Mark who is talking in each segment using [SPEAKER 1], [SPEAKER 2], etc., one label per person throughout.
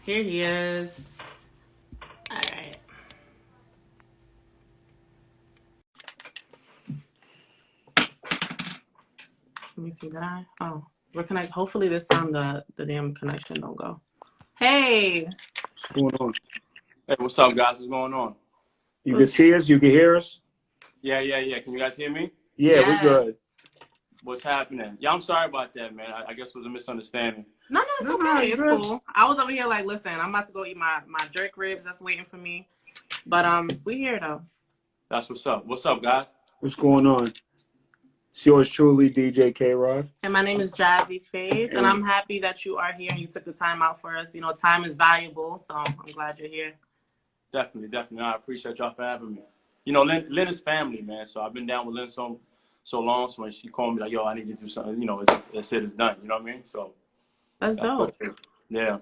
[SPEAKER 1] Here he is. All right. Let me see. Did I? Oh, we're connected. Hopefully this time the damn connection don't go. Hey.
[SPEAKER 2] What's going on?
[SPEAKER 3] Hey, what's up, guys? What's going on?
[SPEAKER 2] You can see us? You can hear us?
[SPEAKER 3] Yeah. Can you guys hear me?
[SPEAKER 2] Yeah,
[SPEAKER 1] Yes.
[SPEAKER 2] we're good.
[SPEAKER 3] What's happening? Yeah, I'm sorry about that, man. I guess it was a misunderstanding.
[SPEAKER 1] No, it's okay. It's cool. I was over here like, listen, I'm about to go eat my jerk ribs. That's waiting for me. But we here though.
[SPEAKER 3] That's what's up. What's up, guys?
[SPEAKER 2] What's going on? It's yours truly, DJ K-Rod.
[SPEAKER 1] And my name is Jazzy Faze, and I'm happy that you are here and you took the time out for us. You know, time is valuable, so I'm glad you're here.
[SPEAKER 3] Definitely. I appreciate y'all for having me. You know, Lynn is family, man. So I've been down with Lynn so long. So when she called me, like, yo, I need you to do something, you know, it's done. You know what I mean? So
[SPEAKER 1] that's dope.
[SPEAKER 3] Yeah.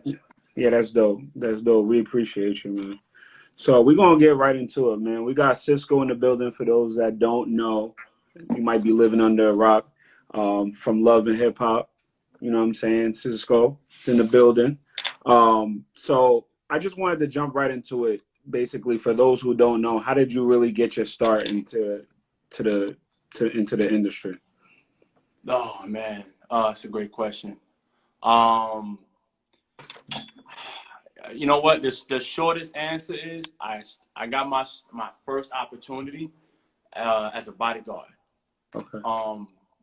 [SPEAKER 2] Yeah, that's dope. That's dope. We appreciate you, man. So we're going to get right into it, man. We got Cisco in the building. For those that don't know, you might be living under a rock. From Love and Hip Hop, you know what I'm saying? Cisco is in the building. So I just wanted to jump right into it. Basically, for those who don't know, how did you really get your start into the industry?
[SPEAKER 3] Oh man, it's a great question. You know what? The shortest answer is I got my first opportunity as a bodyguard.
[SPEAKER 2] Okay.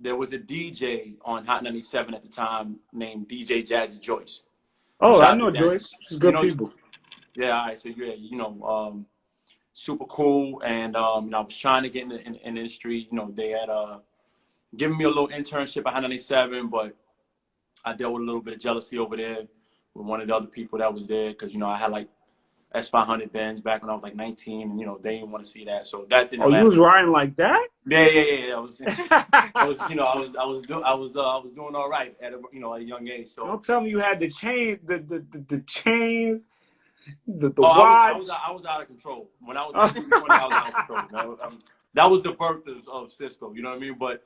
[SPEAKER 3] There was a DJ on Hot 97 at the time named DJ Jazzy Joyce.
[SPEAKER 2] Oh, I know Joyce. She's good people.
[SPEAKER 3] Yeah, all right. So yeah, you know, super cool. And you know, I was trying to get in the industry. You know, they had given me a little internship at Hot 97, but I dealt with a little bit of jealousy over there with one of the other people that was there because, you know, I had like S500 Benz back when I was like 19, and you know they didn't want to see that, so that didn't.
[SPEAKER 2] Oh, you was riding like that?
[SPEAKER 3] Yeah. I was, you know, I was doing all right at a, you know, at a young age. So
[SPEAKER 2] don't tell me you had the chain, the chains, the
[SPEAKER 3] I
[SPEAKER 2] watch.
[SPEAKER 3] was out of control when I was 19, 20, I was out of control. That was the birth of Cisco, you know what I mean? But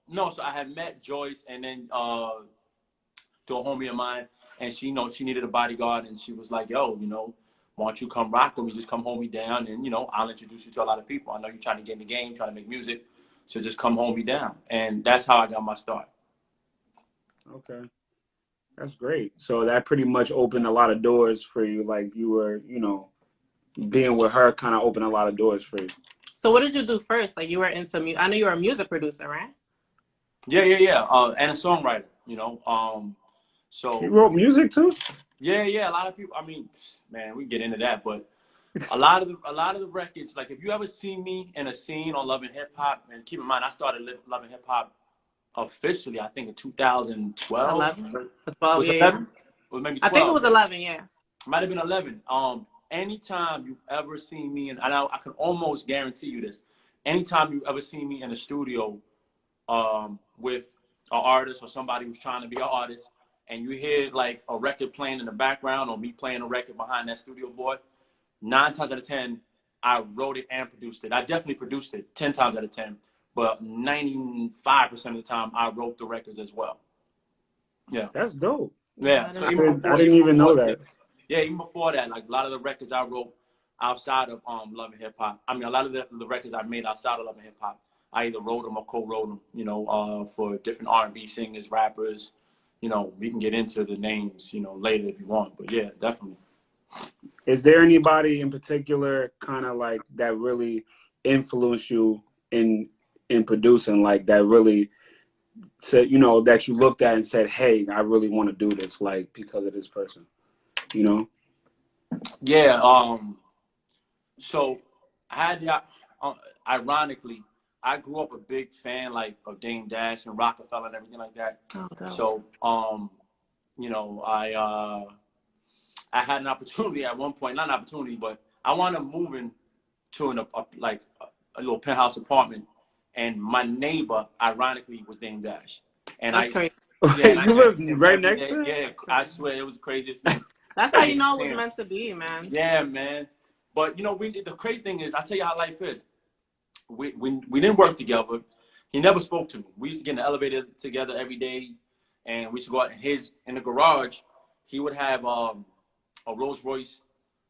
[SPEAKER 3] no, so I had met Joyce, and then to a homie of mine, and she, you know, she needed a bodyguard, and she was like, yo, you know, why don't you come rock with me? Just come hold me down, and, you know, I'll introduce you to a lot of people. I know you're trying to get in the game, trying to make music, so just come hold me down. And that's how I got my start.
[SPEAKER 2] Okay. That's great. So that pretty much opened a lot of doors for you. Like you were, you know, being with her kind of opened a lot of doors for you.
[SPEAKER 1] So what did you do first? Like you were into music. I know you were a music producer, right?
[SPEAKER 3] Yeah. And a songwriter, you know. So
[SPEAKER 2] you wrote music too?
[SPEAKER 3] Yeah. A lot of people. I mean, man, we can get into that, but a lot of the records. Like, if you ever see me in a scene on Love and Hip Hop, and keep in mind, I started Love and Hip Hop officially, I think, in 2012.
[SPEAKER 1] 11.
[SPEAKER 3] Was it 11? It was maybe 12.
[SPEAKER 1] I think it was 11. Yeah.
[SPEAKER 3] Might have been 11. Anytime you've ever seen me, and I can almost guarantee you this, anytime you've ever seen me in the studio, with an artist or somebody who's trying to be an artist, and you hear like a record playing in the background or me playing a record behind that studio board, 9 times out of 10, I wrote it and produced it. I definitely produced it 10 times out of 10, but 95% of the time I wrote the records as well. Yeah.
[SPEAKER 2] That's dope.
[SPEAKER 3] Yeah. So
[SPEAKER 2] I didn't even know that.
[SPEAKER 3] Yeah, even before that, like a lot of the records I wrote outside of Love and Hip Hop. I mean, a lot of the records I made outside of Love and Hip Hop, I either wrote them or co-wrote them, you know, for different R&B singers, rappers. You know, we can get into the names, you know, later if you want. But yeah, definitely.
[SPEAKER 2] Is there anybody in particular kind of like that really influenced you in producing, like that really said, you know, that you looked at and said, hey, I really want to do this, like, because of this person, you know?
[SPEAKER 3] Yeah. So I had ironically, I grew up a big fan like of Dame Dash and Rockefeller and everything like that.
[SPEAKER 1] Oh, dope.
[SPEAKER 3] So you know, I had an opportunity at one point, not an opportunity, but I wound up moving to a little penthouse apartment, and my neighbor ironically was Dame Dash. And
[SPEAKER 1] That's crazy.
[SPEAKER 2] Yeah, you lived right next to him?
[SPEAKER 3] Yeah, I swear it was the craziest thing.
[SPEAKER 1] That's how you know it was meant to be, man.
[SPEAKER 3] Yeah, man. But you know, the crazy thing is, I'll tell you how life is. We didn't work together. He never spoke to me. We used to get in the elevator together every day, and we used to go out in the garage. He would have a Rolls Royce,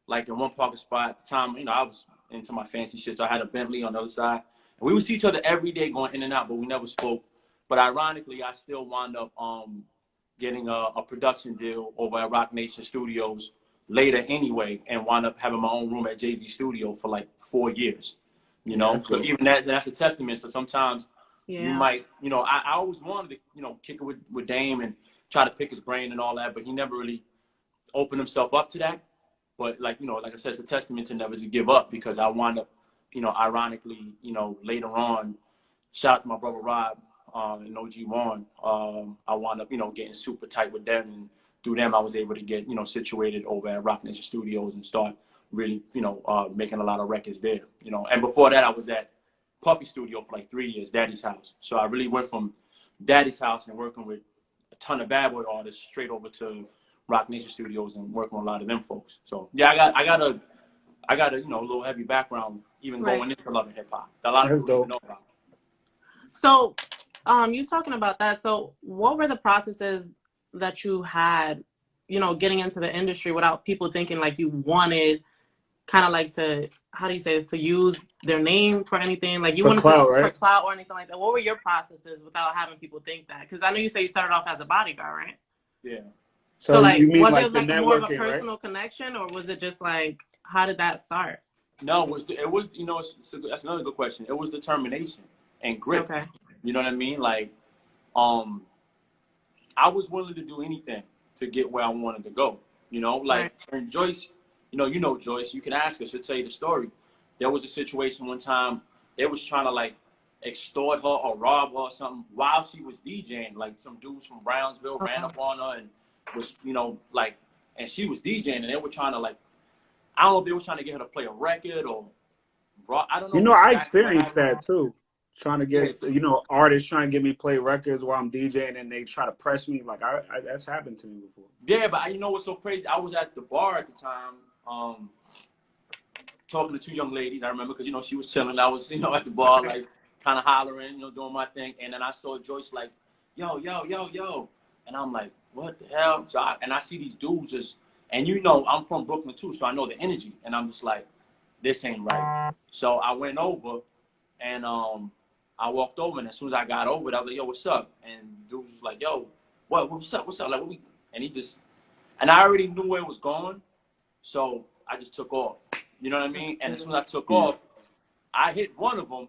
[SPEAKER 3] like in one parking spot. At the time, you know, I was into my fancy shit, so I had a Bentley on the other side. And we would see each other every day going in and out, but we never spoke. But ironically, I still wound up getting a production deal over at Rock Nation Studios later anyway, and wound up having my own room at Jay-Z Studio for like 4 years. You know,
[SPEAKER 2] cool.
[SPEAKER 3] So even that's a testament. So sometimes you might, you know, I always wanted to, you know, kick it with Dame and try to pick his brain and all that, but he never really opened himself up to that. But like, you know, like I said, it's a testament to never to give up, because I wound up, you know, ironically, you know, later on, shout out to my brother Rob and OG Juan, I wound up, you know, getting super tight with them, and through them I was able to get, you know, situated over at Rock Nation Studios and start really, you know, making a lot of records there, you know. And before that I was at Puffy Studio for like 3 years, Daddy's House. So I really went from Daddy's House and working with a ton of bad boy artists straight over to Rock Nation Studios and working with a lot of them folks. So yeah, I got a you know, a little heavy background even going into love and hip hop that a lot of people don't know about.
[SPEAKER 1] So you talking about that, so what were the processes that you had, you know, getting into the industry without people thinking like you wanted kind of like to, how do you say this, to use their name for anything, like you wanted
[SPEAKER 2] clout,
[SPEAKER 1] to,
[SPEAKER 2] right?
[SPEAKER 1] for clout or anything like that? What were your processes without having people think that? Because I know you say you started off as a bodyguard, right?
[SPEAKER 3] Yeah.
[SPEAKER 1] So like,
[SPEAKER 2] you mean
[SPEAKER 1] was
[SPEAKER 2] like
[SPEAKER 1] it like more of a personal
[SPEAKER 2] right?
[SPEAKER 1] connection, or was it just like, how did that start?
[SPEAKER 3] No, it was you know, that's another good question. It was determination and grit.
[SPEAKER 1] Okay.
[SPEAKER 3] You know what I mean? Like, I was willing to do anything to get where I wanted to go. You know, like, and Joyce, you know Joyce, you can ask her, she'll tell you the story. There was a situation one time, they was trying to like extort her or rob her or something while she was DJing. Like some dudes from Brownsville ran up on her and was, you know, like, and she was DJing, and they were trying to like, I don't know if they were trying to get her to play a record or, I don't know.
[SPEAKER 2] You know, I experienced that too. Trying to get, you know, artists trying to get me play records while I'm DJing, and they try to press me. Like, that's happened to me before.
[SPEAKER 3] Yeah, but you know what's so crazy? I was at the bar at the time, talking to 2 young ladies. I remember, because, you know, she was chilling. I was, you know, at the bar, like, kind of hollering, you know, doing my thing. And then I saw Joyce like, yo. And I'm like, what the hell? So I see these dudes just, and you know, I'm from Brooklyn too, so I know the energy. And I'm just like, this ain't right. So I went over, and I walked over, and as soon as I got over, I was like, yo, what's up? And dude was like, yo, what's up? Like, what we? And he just, and I already knew where it was going, so I just took off. You know what I mean? And as soon as I took off, I hit one of them,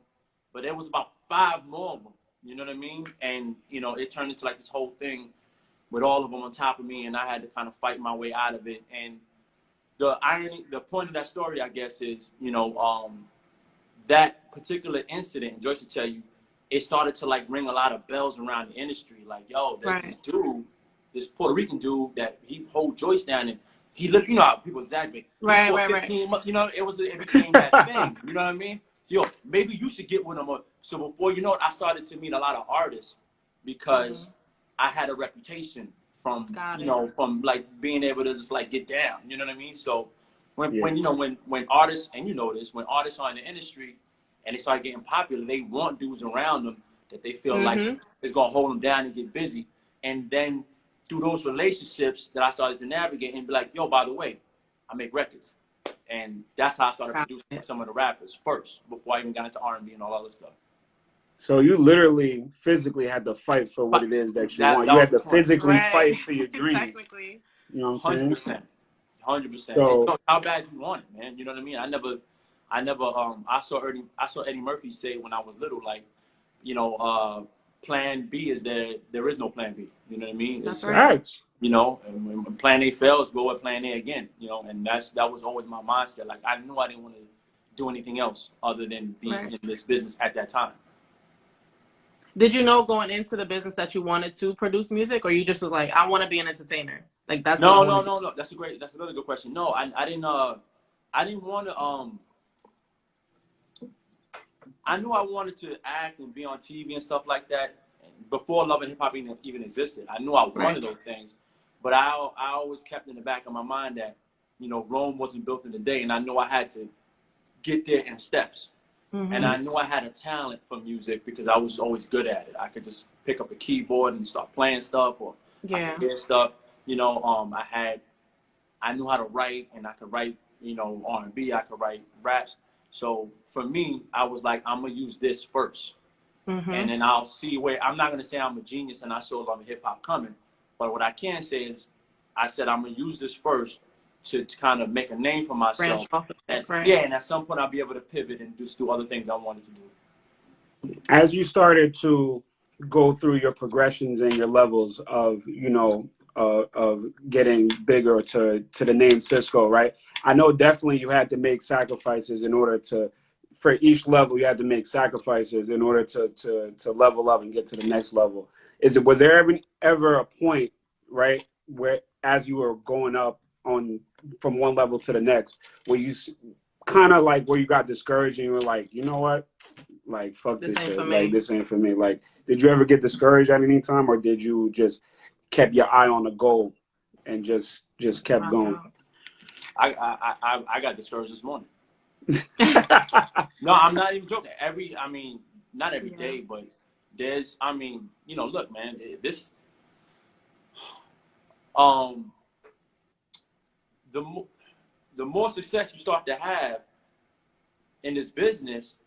[SPEAKER 3] but there was about 5 more of them. You know what I mean? And, you know, it turned into like this whole thing with all of them on top of me, and I had to kind of fight my way out of it. And the irony, the point of that story, I guess, is, you know, that particular incident, and Joyce will tell you, it started to like ring a lot of bells around the industry. Like, yo, there's this dude, this Puerto Rican dude that he hold Joyce down, and he looked, you know how people exaggerate.
[SPEAKER 1] Right.
[SPEAKER 3] You know, it became that thing. You know what I mean? Yo, maybe you should get with him. So before you know it, I started to meet a lot of artists because I had a reputation from, you know, from like being able to just like get down. You know what I mean? So when you know, when artists, and you know this, when artists are in the industry and they start getting popular, they want dudes around them that they feel like is gonna hold them down and get busy. And then through those relationships that I started to navigate and be like, yo, by the way, I make records. And that's how I started producing some of the rappers first, before I even got into R&B and all other stuff.
[SPEAKER 2] So you literally physically had to fight for what it is that you want. You had to physically fight for your dream.
[SPEAKER 1] Technically.
[SPEAKER 2] You know what I'm saying?
[SPEAKER 3] 100%.
[SPEAKER 2] So,
[SPEAKER 3] you know how bad you want it, man. You know what I mean? I saw Eddie Murphy say when I was little, like, you know, plan B is there is no plan B. You know what I mean?
[SPEAKER 1] That's right.
[SPEAKER 3] You know, and when plan A fails, go with plan A again. You know, and that was always my mindset. Like, I knew I didn't want to do anything else other than be in this business at that time.
[SPEAKER 1] Did you know going into the business that you wanted to produce music, or you just was like, I want to be an entertainer? Like, that's
[SPEAKER 3] no. That's another good question. No, I didn't want to. I knew I wanted to act and be on TV and stuff like that before Love and Hip Hop even existed. I knew I wanted those things, but I always kept in the back of my mind that, you know, Rome wasn't built in a day, and I knew I had to get there in steps. And I knew I had a talent for music because I was always good at it. I could just pick up a keyboard and start playing stuff, or I could hear stuff. You know, I knew how to write, and I could write, you know, R&B, I could write raps. So for me, I was like, I'm gonna use this first, and then I'll see where. I'm not gonna say I'm a genius and I saw Love and Hip Hop coming, but what I can say is, I said I'm gonna use this first to kind of make a name for myself.
[SPEAKER 1] Branch off of
[SPEAKER 3] And
[SPEAKER 1] it, right.
[SPEAKER 3] yeah, and at some point I'll be able to pivot and just do other things I wanted to do.
[SPEAKER 2] As you started to go through your progressions and your levels of, you know, of getting bigger to the name Cisco, right? I know definitely you had to make sacrifices in order to, for each level, you had to make sacrifices in order to level up and get to the next level. Was there ever a point, right, where as you were going up on from one level to the next, where you kind of like where you got discouraged and you were like, you know what, like fuck this shit, like this ain't for me? Like, did you ever get discouraged at any time, or did you just kept your eye on the goal and just kept going?
[SPEAKER 3] I got discouraged this morning. No, I'm not even joking. Not every day, but there's, you know, look, man, this, the more success you start to have in this business,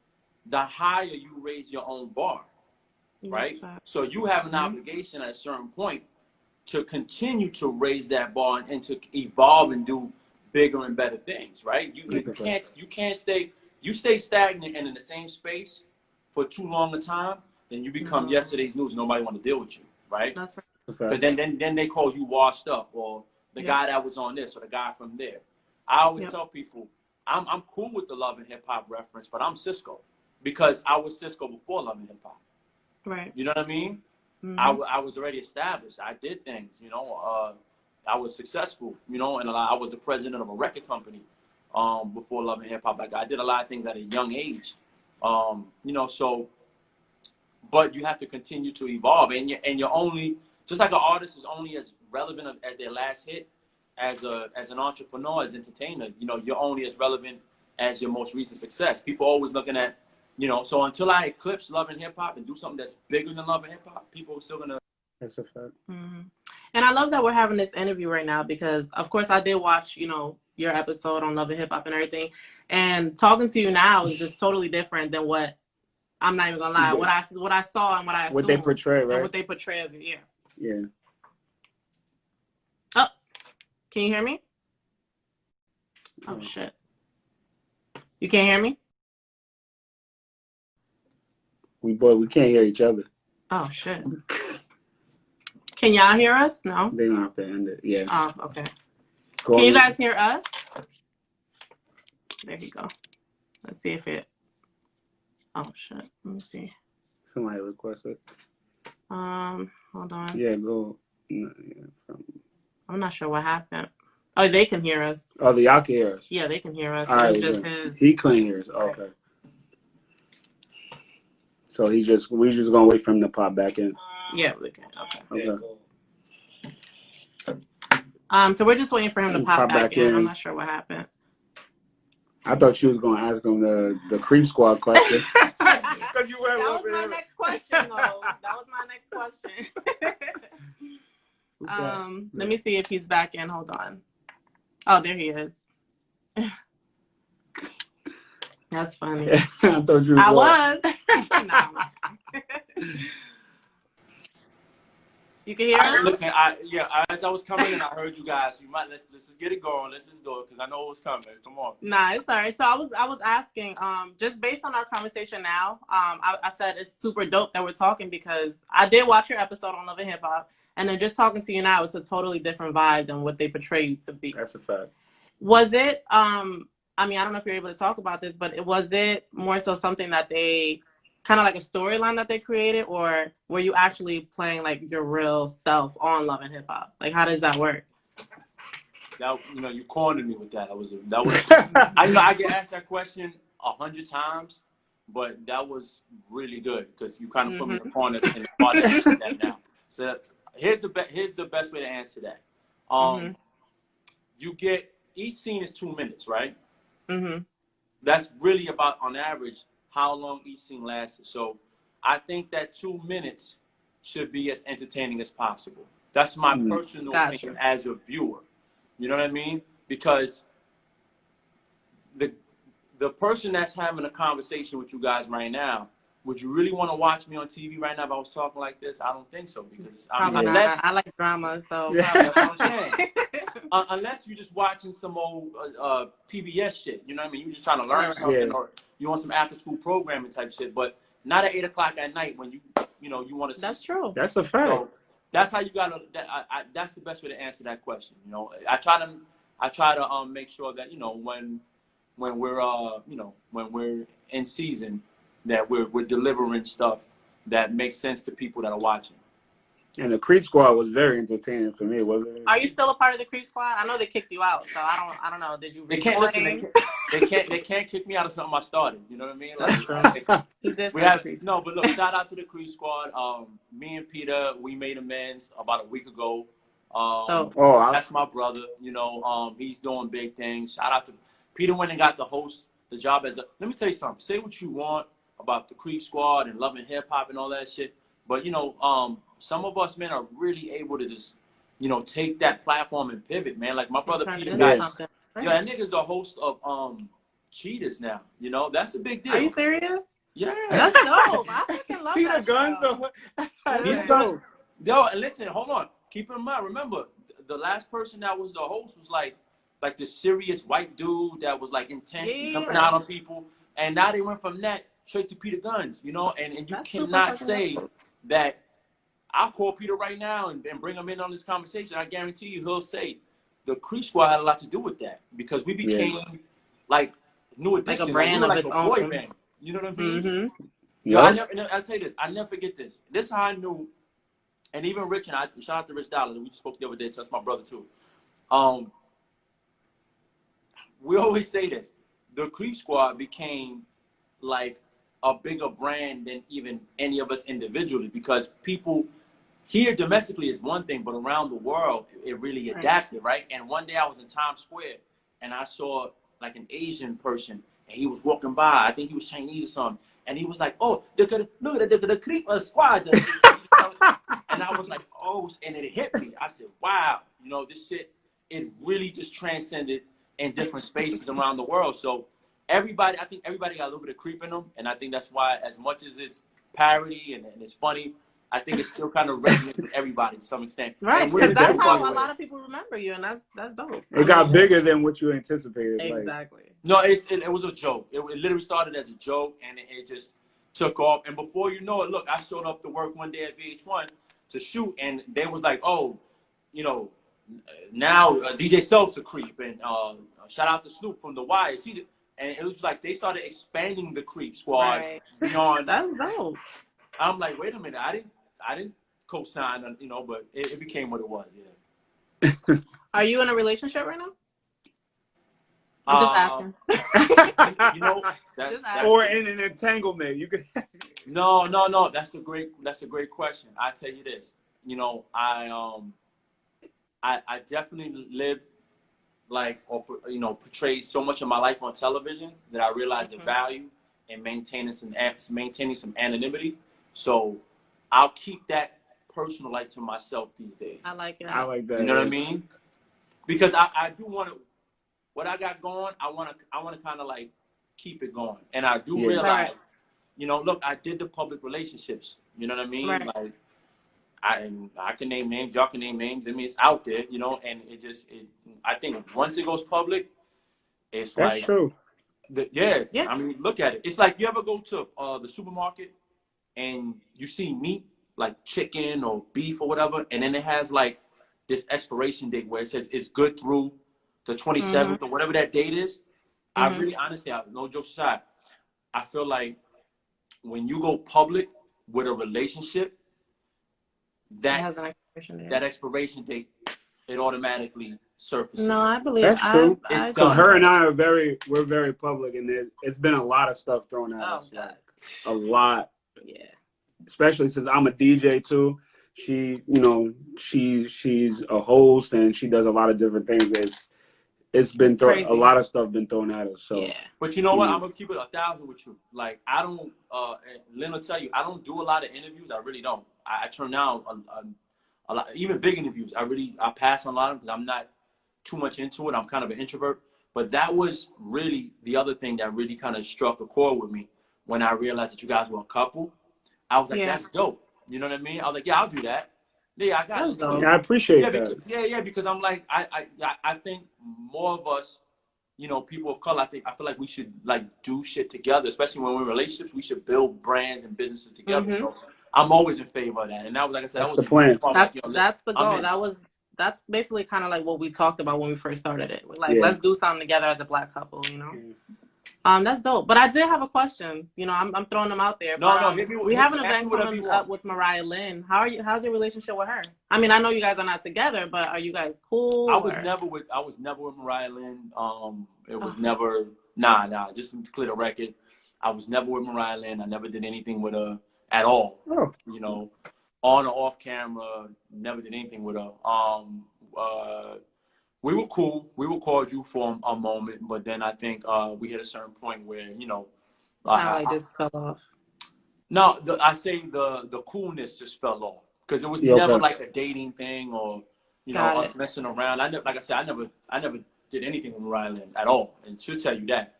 [SPEAKER 3] the higher you raise your own bar, right? So you have an obligation at a certain point to continue to raise that bar and to evolve and do bigger and better things, right? You can't stay stagnant and in the same space for too long a time, then you become yesterday's news. Nobody want to deal with you, right? That's right. Because then they call you washed up, or the guy that was on this, or the guy from there. I always tell people, I'm cool with the Love and Hip Hop reference, but I'm Cisco because I was Cisco before Love and Hip Hop. Right. You know what I mean? I was already established. I did things, you know. I was successful, you know, and I was the president of a record company before Love and Hip Hop. Like, I did a lot of things at a young age, you know. So, but you have to continue to evolve, and you're only, just like an artist is only as relevant as their last hit. As an entrepreneur, as an entertainer, you know, you're only as relevant as your most recent success. People are always looking at, you know, so until I eclipse Love and Hip Hop and do something that's bigger than Love and Hip Hop, people are still gonna.
[SPEAKER 2] That's a fact.
[SPEAKER 1] And I love that we're having this interview right now because, of course, I did watch, you know, your episode on Love and Hip Hop and everything, and talking to you now is just totally different than what, I'm not even gonna lie, what I saw and what I assumed,
[SPEAKER 2] what they portray, right?
[SPEAKER 1] And what they portray of you,
[SPEAKER 2] yeah.
[SPEAKER 1] Oh, can you hear me? Oh shit! You can't hear me?
[SPEAKER 2] We can't hear each other.
[SPEAKER 1] Oh shit! Can y'all hear us? No.
[SPEAKER 2] They don't have to end it. Yeah.
[SPEAKER 1] Oh, okay. Can you guys hear us? There you go. Let's see if it. Oh shit! Let me see.
[SPEAKER 2] Somebody requested.
[SPEAKER 1] Hold on.
[SPEAKER 2] Yeah, go.
[SPEAKER 1] I'm not sure what happened. Oh, they can hear us.
[SPEAKER 2] Oh, y'all can hear us.
[SPEAKER 1] Yeah, they can hear us.
[SPEAKER 2] All right,
[SPEAKER 1] it's just his.
[SPEAKER 2] He couldn't hear us. Okay. Right. So we just gonna wait for him to pop back in.
[SPEAKER 1] Yeah, we can. Okay. So we're just waiting for him to pop back in. I'm not sure what happened.
[SPEAKER 2] I thought you was gonna ask him the Creep Squad question.
[SPEAKER 1] That was my next question, though. That was my next question. Let me see if he's back in. Hold on. Oh, there he is. That's funny.
[SPEAKER 2] I thought you
[SPEAKER 1] was. No. You can hear us?
[SPEAKER 3] Listen, as I was coming in, I heard you guys. You might let's just get it going. Let's just go because I know it was coming. Come on.
[SPEAKER 1] Nah, it's all right. So I was asking, just based on our conversation now, I said it's super dope that we're talking because I did watch your episode on Love and Hip Hop, and then just talking to you now, it's a totally different vibe than what they portray you to be.
[SPEAKER 2] That's a fact.
[SPEAKER 1] Was it? I mean, I don't know if you're able to talk about this, but was it more so something that they kind of like a storyline that they created, or were you actually playing like your real self on Love and Hip Hop? Like, how does that work?
[SPEAKER 3] That, you know, you cornered me with that. That was. I know I get asked that question 100 times, but that was really good because you kind of put me in the corner in the spot that now. So here's the best way to answer that. You get each scene is 2 minutes, right? That's really about, on average, how long each scene lasted. So I think that 2 minutes should be as entertaining as possible. That's my personal opinion as a viewer. You know what I mean? Because the person that's having a conversation with you guys right now, would you really want to watch me on TV right now if I was talking like this? I don't think so, because
[SPEAKER 1] Probably
[SPEAKER 3] unless
[SPEAKER 1] not. I like drama, so
[SPEAKER 2] Yeah.
[SPEAKER 1] probably not.
[SPEAKER 3] unless you're just watching some old PBS shit, you know what I mean? You're just trying to learn
[SPEAKER 1] Right.
[SPEAKER 3] something,
[SPEAKER 2] Yeah.
[SPEAKER 3] or you want some after school programming type shit, but not at 8 o'clock at night when you want to see.
[SPEAKER 1] That's true.
[SPEAKER 2] That's a fact.
[SPEAKER 3] So that's how you gotta. That's the best way to answer that question. You know, I try to make sure that when we're when we're in season, that we're delivering stuff that makes sense to people that are watching.
[SPEAKER 2] And the Creep Squad was very entertaining for me, wasn't it?
[SPEAKER 1] Are you still a part of the Creep Squad? I know they kicked you out, so I don't know. Did you?
[SPEAKER 3] They can't listen. They can't kick me out of something I started. You know what I mean? Like,
[SPEAKER 1] He did
[SPEAKER 3] we
[SPEAKER 1] say
[SPEAKER 3] have
[SPEAKER 1] Creep Squad.
[SPEAKER 3] no, but look, shout out to the Creep Squad. Me and Peter, we made amends about a week ago. That's my brother. You know, he's doing big things. Shout out to Peter went and got the job as the. Let me tell you something. Say what you want about the Creep Squad and loving hip hop and all that shit, but some of us men are really able to just take that platform and pivot, man. Like my brother Peter,
[SPEAKER 1] Right.
[SPEAKER 3] that nigga's the host of Cheetahs now. You know, that's a big deal.
[SPEAKER 1] Are you serious?
[SPEAKER 3] Yeah.
[SPEAKER 1] That's dope. I fucking love
[SPEAKER 2] Peter
[SPEAKER 1] that
[SPEAKER 2] Guns,
[SPEAKER 1] show.
[SPEAKER 3] He's
[SPEAKER 2] dope.
[SPEAKER 3] Yo, and listen, hold on. Keep in mind, remember, the last person that was the host was like the serious white dude that was like intense and jumping out on people. And now they went from that straight to Peter Guns, and you
[SPEAKER 1] That's
[SPEAKER 3] cannot
[SPEAKER 1] super
[SPEAKER 3] say
[SPEAKER 1] fucking
[SPEAKER 3] that. I'll call Peter right now and bring him in on this conversation. I guarantee you he'll say the Creep Squad had a lot to do with that, because we became like New Edition,
[SPEAKER 1] like a brand
[SPEAKER 3] we were
[SPEAKER 1] of its own.
[SPEAKER 3] boy band. You know what I mean?
[SPEAKER 1] Mm-hmm.
[SPEAKER 3] Yo, I'll tell you this. I never forget this. This is how I knew. And even Rich, and I shout out to Rich Dollar. We just spoke the other day. That's my brother too. We always say this. The Creep Squad became like a bigger brand than even any of us individually, because people here domestically is one thing, but around the world it really adapted, right? And one day I was in Times Square and I saw like an Asian person, and he was walking by. I think he was Chinese or something, and he was like, "Oh, look at the Creep Squad," and I was like, "Oh," and it hit me. I said, "Wow, this shit, it really just transcended in different spaces around the world." So I think everybody got a little bit of creep in them, and I think that's why, as much as it's parody and it's funny, I think it's still kind of resonant with everybody to some extent.
[SPEAKER 1] Right, because that's how a lot of people remember you, and that's dope.
[SPEAKER 2] It got bigger than what you anticipated.
[SPEAKER 1] Exactly.
[SPEAKER 3] No, it was a joke. It literally started as a joke, and it just took off. And before you know it, look, I showed up to work one day at VH1 to shoot, and they was like, "Oh, now DJ Self's a creep," and shout out to Snoop from The Wire. And it was like they started expanding the Creep Squad beyond.
[SPEAKER 1] That's dope.
[SPEAKER 3] I'm like, wait a minute, I didn't co-sign, but it became what it was. Yeah.
[SPEAKER 1] Are you in a relationship right now? I'm just asking.
[SPEAKER 2] Or in an entanglement. You could.
[SPEAKER 3] No. That's a great question. I tell you this. I definitely lived portrayed so much of my life on television that I realized the value in maintaining some anonymity. So I'll keep that personal life to myself these days.
[SPEAKER 1] I like it.
[SPEAKER 2] I like that.
[SPEAKER 3] You know what I mean? Because I do want to, what I got going, I want to kind of like keep it going. And I do realize, look, I did the public relationships. You know what I mean?
[SPEAKER 1] Right.
[SPEAKER 3] Like, I can name names, y'all can name names. I mean, it's out there, and I think once it goes public, it's
[SPEAKER 2] That's true.
[SPEAKER 3] Yeah. I mean, look at it. It's like, you ever go to the supermarket and you see meat, like chicken or beef or whatever, and then it has like this expiration date where it says it's good through the 27th or whatever that date is. I really, honestly, no jokes aside, I feel like when you go public with a relationship, that has an expiration date. That expiration date, it automatically surfaces.
[SPEAKER 1] No, I believe
[SPEAKER 2] that's true.
[SPEAKER 3] It's done.
[SPEAKER 2] Her and I we're very public, and it's been a lot of stuff thrown at us.
[SPEAKER 1] God.
[SPEAKER 2] A lot.
[SPEAKER 1] Yeah.
[SPEAKER 2] Especially since I'm a DJ too. She, she's a host and she does a lot of different things. It's been a lot of stuff been thrown at us. So,
[SPEAKER 1] yeah.
[SPEAKER 3] But you know what? I'm gonna keep it 1,000 with you. Like, I don't. Lynn will tell you, I don't do a lot of interviews. I really don't. I turn down a lot, even big interviews. I pass on a lot of them because I'm not too much into it. I'm kind of an introvert. But that was really the other thing that really kind of struck a chord with me when I realized that you guys were a couple. I was like,
[SPEAKER 1] Yeah.
[SPEAKER 3] that's dope. You know what I mean? I was like, yeah, I'll do that. Yeah, I got
[SPEAKER 1] That's
[SPEAKER 3] it.
[SPEAKER 1] dope.
[SPEAKER 2] Yeah, I appreciate
[SPEAKER 3] Yeah,
[SPEAKER 2] that.
[SPEAKER 3] because I'm like, I think more of us, you know, people of color, I feel like we should like do shit together, especially when we're in relationships. We should build brands and businesses together.
[SPEAKER 1] Mm-hmm.
[SPEAKER 3] So I'm always in favor of that. And that was, like I said, that
[SPEAKER 2] That's
[SPEAKER 3] was
[SPEAKER 2] the
[SPEAKER 3] a huge
[SPEAKER 2] plan.
[SPEAKER 3] part.
[SPEAKER 1] That's
[SPEAKER 3] Like, you know,
[SPEAKER 1] that's the
[SPEAKER 3] I'm
[SPEAKER 1] goal.
[SPEAKER 3] in.
[SPEAKER 1] That's basically kind of like what we talked about when we first started it. We're like,
[SPEAKER 2] Yeah.
[SPEAKER 1] let's do something together as a Black couple, you know.
[SPEAKER 2] Yeah.
[SPEAKER 1] That's dope. But I did have a question. You know, I'm throwing them out there.
[SPEAKER 3] No,
[SPEAKER 1] But we have an
[SPEAKER 3] ask me
[SPEAKER 1] event
[SPEAKER 3] whatever you
[SPEAKER 1] coming
[SPEAKER 3] want.
[SPEAKER 1] up with Mariyahlynn. How's your relationship with her? I mean, I know you guys are not together, but are you guys cool?
[SPEAKER 3] I was never with MARIYAHLYNN. It was never just to clear the record. I was never with MARIYAHLYNN. I never did anything with her at all.
[SPEAKER 2] Oh.
[SPEAKER 3] You know, on or off camera, never did anything with her. We were cool. We were cordial for a moment, but then I think we hit a certain point where, you know,
[SPEAKER 1] just fell off.
[SPEAKER 3] no, I say the coolness just fell off because it was
[SPEAKER 2] Yeah,
[SPEAKER 3] never
[SPEAKER 2] okay.
[SPEAKER 3] like a dating thing or, you know, us messing around. Like I said, I never did anything with MARIYAHLYNN at all, and she'll tell you that.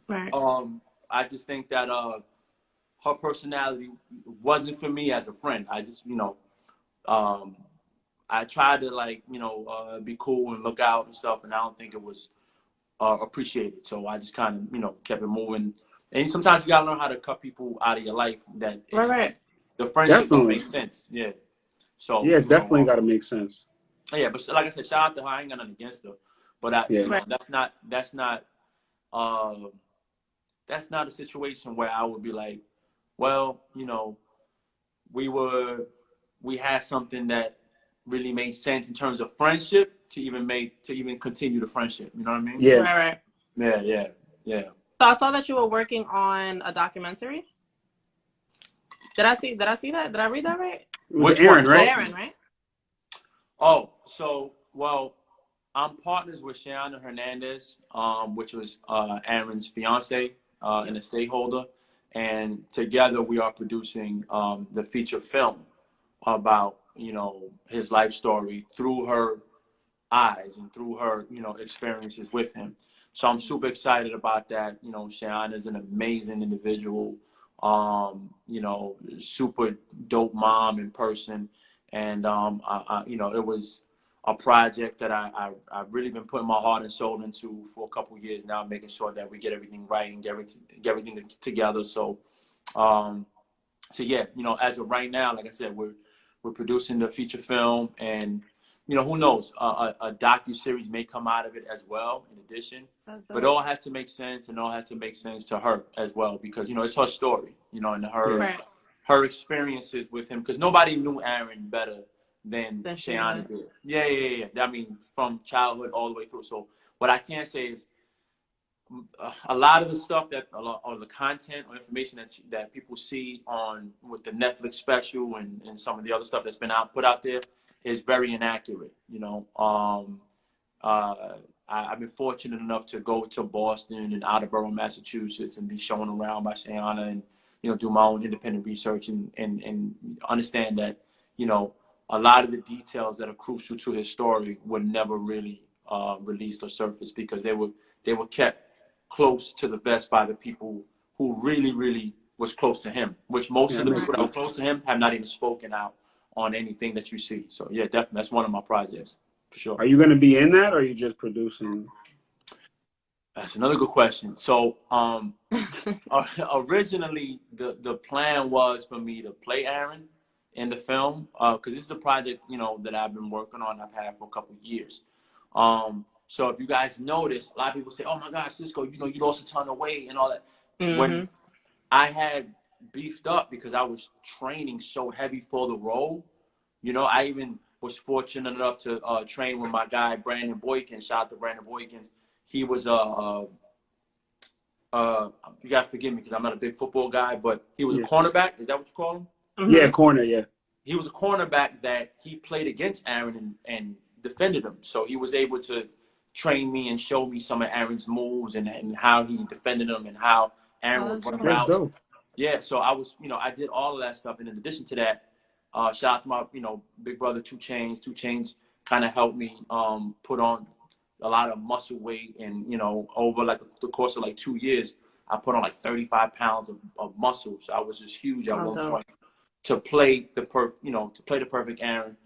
[SPEAKER 1] Right.
[SPEAKER 3] I just think that her personality wasn't for me as a friend. I just, you know, I tried to like, you know, be cool and look out and stuff, and I don't think it was appreciated. So I just kind of, you know, kept it moving. And sometimes you gotta learn how to cut people out of your life that
[SPEAKER 1] Right.
[SPEAKER 3] the friendship don't
[SPEAKER 2] Definitely.
[SPEAKER 3] make sense. Yeah. So
[SPEAKER 2] Yeah, it's
[SPEAKER 3] you know,
[SPEAKER 2] definitely got to make sense.
[SPEAKER 3] yeah, but like I said, shout out to her. I ain't got nothing against her, but
[SPEAKER 2] Yeah.
[SPEAKER 3] you know, that's not a situation where I would be like, well, you know, we had something that really made sense in terms of friendship to even continue the friendship. You know what I mean?
[SPEAKER 2] Yeah.
[SPEAKER 1] Right.
[SPEAKER 3] Yeah.
[SPEAKER 1] So I saw that you were working on a documentary. Did I see that? Did I read that right?
[SPEAKER 2] It was
[SPEAKER 3] Which
[SPEAKER 2] Aaron,
[SPEAKER 3] one?
[SPEAKER 2] right?
[SPEAKER 1] Aaron, right?
[SPEAKER 3] Oh, so well, I'm partners with Shayana Hernandez, which was Aaron's fiance and a stakeholder, and together we are producing the feature film about, you know, his life story through her eyes and through her, you know, experiences with him. So I'm super excited about that. You know, Shayana is an amazing individual, you know, super dope mom in person. And, you know, it was a project that I've really been putting my heart and soul into for a couple of years now, making sure that we get everything right and get everything together. So yeah, you know, as of right now, like I said, we're producing the feature film, and you know, who knows, a docu-series may come out of it as well in addition. But it all has to make sense, and all has to make sense to her as well, because, you know, it's her story, you know, and her experiences with him, because nobody knew Aaron better than Shayana did. Yeah. I mean, from childhood all the way through. So what I can say is, a lot of the stuff or the content or information that people see on with the Netflix special and some of the other stuff that's been put out there is very inaccurate. You know, I've been fortunate enough to go to Boston and Attleboro, Massachusetts, and be shown around by Shayana, and, you know, do my own independent research and understand that, you know, a lot of the details that are crucial to his story were never really released or surfaced, because they were kept close to the vest by the people who really was close to him, which most of the people that were close to him have not even spoken out on anything that you see. So yeah, definitely, that's one of my projects for sure.
[SPEAKER 2] Are you going to be in that, or are you just producing?
[SPEAKER 3] That's another good question. So originally the plan was for me to play Aaron in the film, because this is a project, you know, that I've been working on. I've had for a couple of years. So if you guys notice, a lot of people say, "Oh my God, Cisco, you know, you lost a ton of weight and all that." When I had beefed up because I was training so heavy for the role, you know, I even was fortunate enough to train with my guy Brandon Boykin. Shout out to Brandon Boykin. He was you gotta forgive me because I'm not a big football guy, but he was a cornerback. Is that what you call him?
[SPEAKER 2] Yeah, corner. Yeah.
[SPEAKER 3] He was a cornerback that he played against Aaron and defended him. So he was able to train me and show me some of Aaron's moves and how he defended him and how Aaron would run routes.
[SPEAKER 2] Dope.
[SPEAKER 3] Yeah, so I was, you know, I did all of that stuff. And in addition to that, shout out to my, you know, big brother 2 Chainz. 2 Chainz kind of helped me put on a lot of muscle weight, and over like the course of like 2 years, I put on like 35 pounds of muscle. So I was just huge at one point to play the perfect Aaron.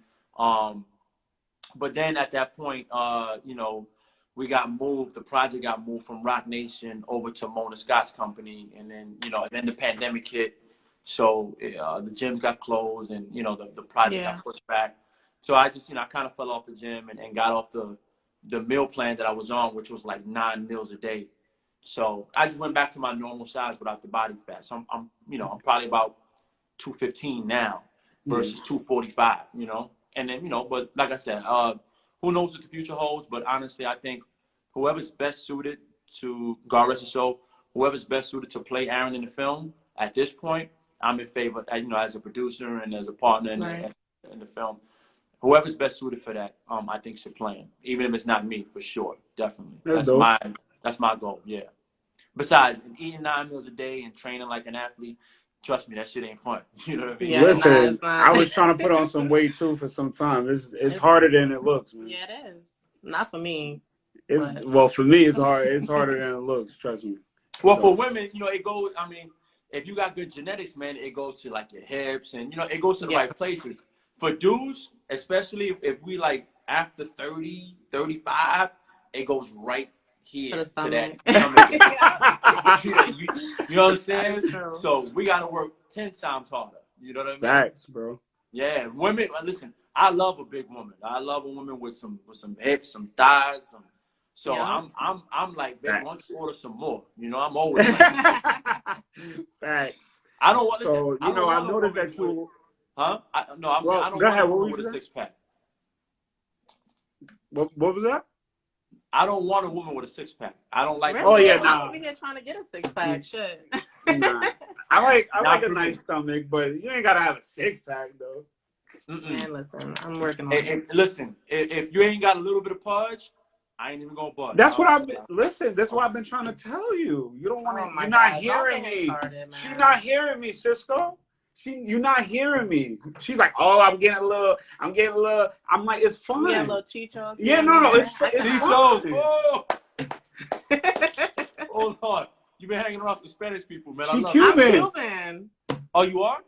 [SPEAKER 3] But then at that point, we got moved. The project got moved from Rock Nation over to Mona Scott's company, and then then the pandemic hit, so the gyms got closed, and the project got pushed back. So I just I kind of fell off the gym and got off the meal plan that I was on, which was like 9 meals a day. So I just went back to my normal size without the body fat. So I'm probably about 215 now versus 245. And then but like I said, who knows what the future holds? But honestly, I think whoever's best suited to, God rest his soul, whoever's best suited to play Aaron in the film at this point, I'm in favor. As a producer and as a partner in the film, whoever's best suited for that, I think should play him, even if it's not me, for sure, definitely. That's my goal. Yeah. Besides, eating 9 meals a day and training like an athlete, trust me, that shit ain't fun. You know what I mean?
[SPEAKER 2] Yeah, listen, I was trying to put on some weight too for some time. It's harder than it looks, man.
[SPEAKER 1] Yeah, it is. Not for me.
[SPEAKER 2] Well, for me, it's hard. It's harder than it looks. Trust me.
[SPEAKER 3] Well, for women, it goes. I mean, if you got good genetics, man, it goes to like your hips, and it goes to the right places. For dudes, especially if we like after 30, 35, it goes right here to that. You know what I'm saying? So we got to work 10 times harder. You know what I mean?
[SPEAKER 2] Facts, bro.
[SPEAKER 3] Yeah, women. Listen, I love a big woman. I love a woman with some hips, some thighs, So I'm like, baby, why don't you order some more? I'm always like,
[SPEAKER 2] facts.
[SPEAKER 3] I don't want to.
[SPEAKER 2] So I noticed that you.
[SPEAKER 3] Huh? I'm saying I don't
[SPEAKER 2] go ahead.
[SPEAKER 3] want a woman
[SPEAKER 2] with
[SPEAKER 3] a 6-pack.
[SPEAKER 2] What was that?
[SPEAKER 3] I don't want a woman with a 6-pack. I don't like.
[SPEAKER 1] Really?
[SPEAKER 2] Oh yeah,
[SPEAKER 1] I'm over here trying to get a 6-pack. Shit.
[SPEAKER 2] Nah. I like a nice stomach, but you ain't gotta have a 6-pack though.
[SPEAKER 1] Man, listen, I'm working on
[SPEAKER 3] it. Listen, if you ain't got a little bit of pudge, I ain't even gonna budge.
[SPEAKER 2] That's what I've been. Listen, that's what I've been trying to tell you. You don't want to. You're not hearing me. She's not hearing me, Cisco. You're not hearing me. She's like, oh, I'm getting a little. I'm like, it's fun.
[SPEAKER 1] You get a little chichos.
[SPEAKER 2] Yeah, no, it's
[SPEAKER 3] chichos. Oh. Oh Lord, you been hanging around some Spanish people, man.
[SPEAKER 2] I'm Cuban.
[SPEAKER 3] Oh, you are?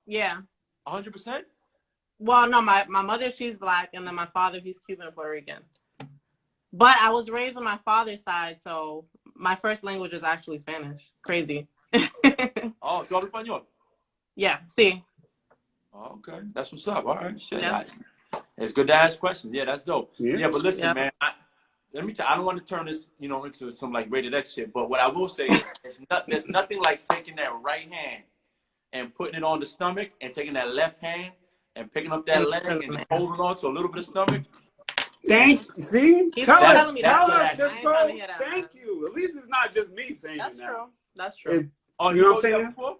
[SPEAKER 1] Yeah.
[SPEAKER 3] 100%.
[SPEAKER 1] Well, no, my mother, she's black, and then my father, he's Cuban and Puerto Rican. But I was raised on my father's side, so my first language is actually Spanish. Crazy.
[SPEAKER 3] Oh, ¿tú hablas español?
[SPEAKER 1] Yeah, sí.
[SPEAKER 3] Oh, okay, that's what's up. All right, shit.
[SPEAKER 1] Yeah.
[SPEAKER 3] It's good to ask questions. Yeah, that's dope.
[SPEAKER 2] Yeah,
[SPEAKER 3] but listen, man. Let me tell you, I don't want to turn this, into some like rated X shit. But what I will say is, there's nothing like taking that right hand and putting it on the stomach, and taking that left hand and picking up that leg and just holding on to a little bit of stomach.
[SPEAKER 2] See? Tell us, Cisco.
[SPEAKER 1] Thank
[SPEAKER 2] you. At least it's not just me saying that.
[SPEAKER 1] That's true.
[SPEAKER 2] You know what I'm saying?
[SPEAKER 3] Before?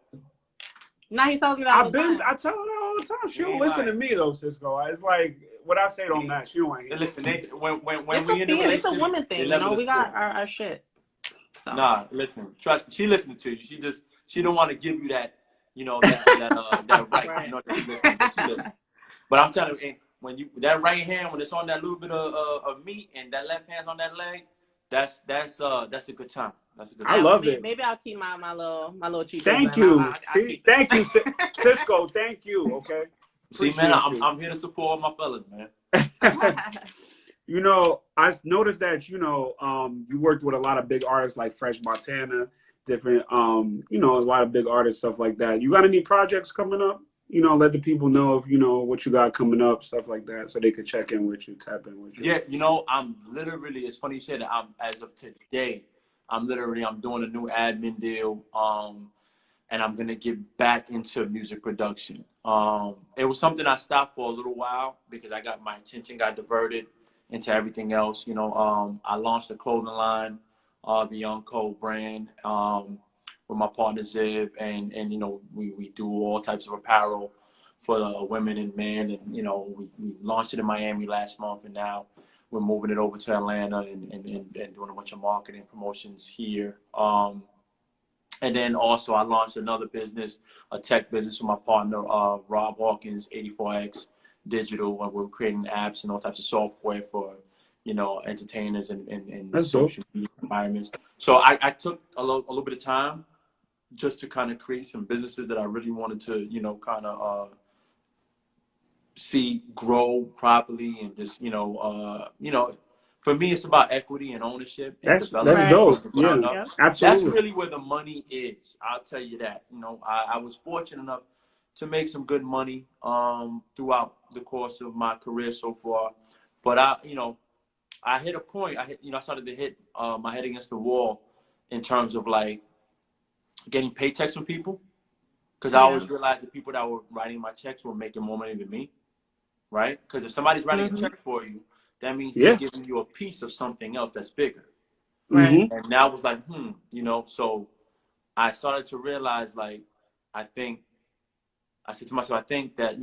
[SPEAKER 1] No, he tells me that all the time.
[SPEAKER 2] I tell her that all the time. She don't listen to me though, Cisco. It's like what I say don't match. She don't want to hear.
[SPEAKER 3] Listen, when
[SPEAKER 1] it's
[SPEAKER 3] we in the relationship,
[SPEAKER 1] it's a woman thing. We got our shit. So.
[SPEAKER 3] Nah, listen. Trust me. She listening to you. She don't want to give you that, that right. But I'm telling you, when that right hand, when it's on that little bit of meat, and that left hand's on that leg, that's a good time. That's a good time.
[SPEAKER 2] I love it.
[SPEAKER 1] Maybe I'll keep my little cheat.
[SPEAKER 2] Thank you. Thank you, Cisco. Thank you. Okay.
[SPEAKER 3] See, man, I'm here to support my fellas, man.
[SPEAKER 2] I've noticed that you worked with a lot of big artists like Fresh Montana, different a lot of big artists, stuff like that. You got any projects coming up? Let the people know if what you got coming up, stuff like that, so they could check in with you, tap in with you.
[SPEAKER 3] Yeah, I'm literally. It's funny you said that. As of today, I'm doing a new admin deal, and I'm gonna get back into music production. It was something I stopped for a little while because my attention got diverted into everything else. I launched a clothing line, the Young Code brand, with my partner Ziv, and we do all types of apparel for the women and men, and we launched it in Miami last month, and now we're moving it over to Atlanta and doing a bunch of marketing promotions here. And then also I launched another business, a tech business with my partner, Rob Hawkins, 84X Digital, where we're creating apps and all types of software for, entertainers and
[SPEAKER 2] That's dope.
[SPEAKER 3] social media environments. So I took a little bit of time just to kind of create some businesses that I really wanted to, kind of see grow properly, and just, for me, it's about equity and ownership and
[SPEAKER 2] That's
[SPEAKER 3] developing
[SPEAKER 1] Right.
[SPEAKER 2] dope.
[SPEAKER 3] from the
[SPEAKER 2] Yeah,
[SPEAKER 3] ground up.
[SPEAKER 1] Yep.
[SPEAKER 3] That's
[SPEAKER 2] absolutely.
[SPEAKER 3] really where the money is. I'll tell you that. I was fortunate enough to make some good money throughout the course of my career so far, but I hit a point. I started to hit my head against the wall in terms of like getting paychecks from people, because I
[SPEAKER 1] Yeah.
[SPEAKER 3] always realized the people that were writing my checks were making more money than me, right? Because if somebody's writing a
[SPEAKER 1] Mm-hmm.
[SPEAKER 3] check for you, that means they're
[SPEAKER 2] Yeah.
[SPEAKER 3] giving you a piece of something else that's bigger.
[SPEAKER 1] Right.
[SPEAKER 2] Mm-hmm.
[SPEAKER 3] And that was like, so I started to realize, like, I said to myself, I think that,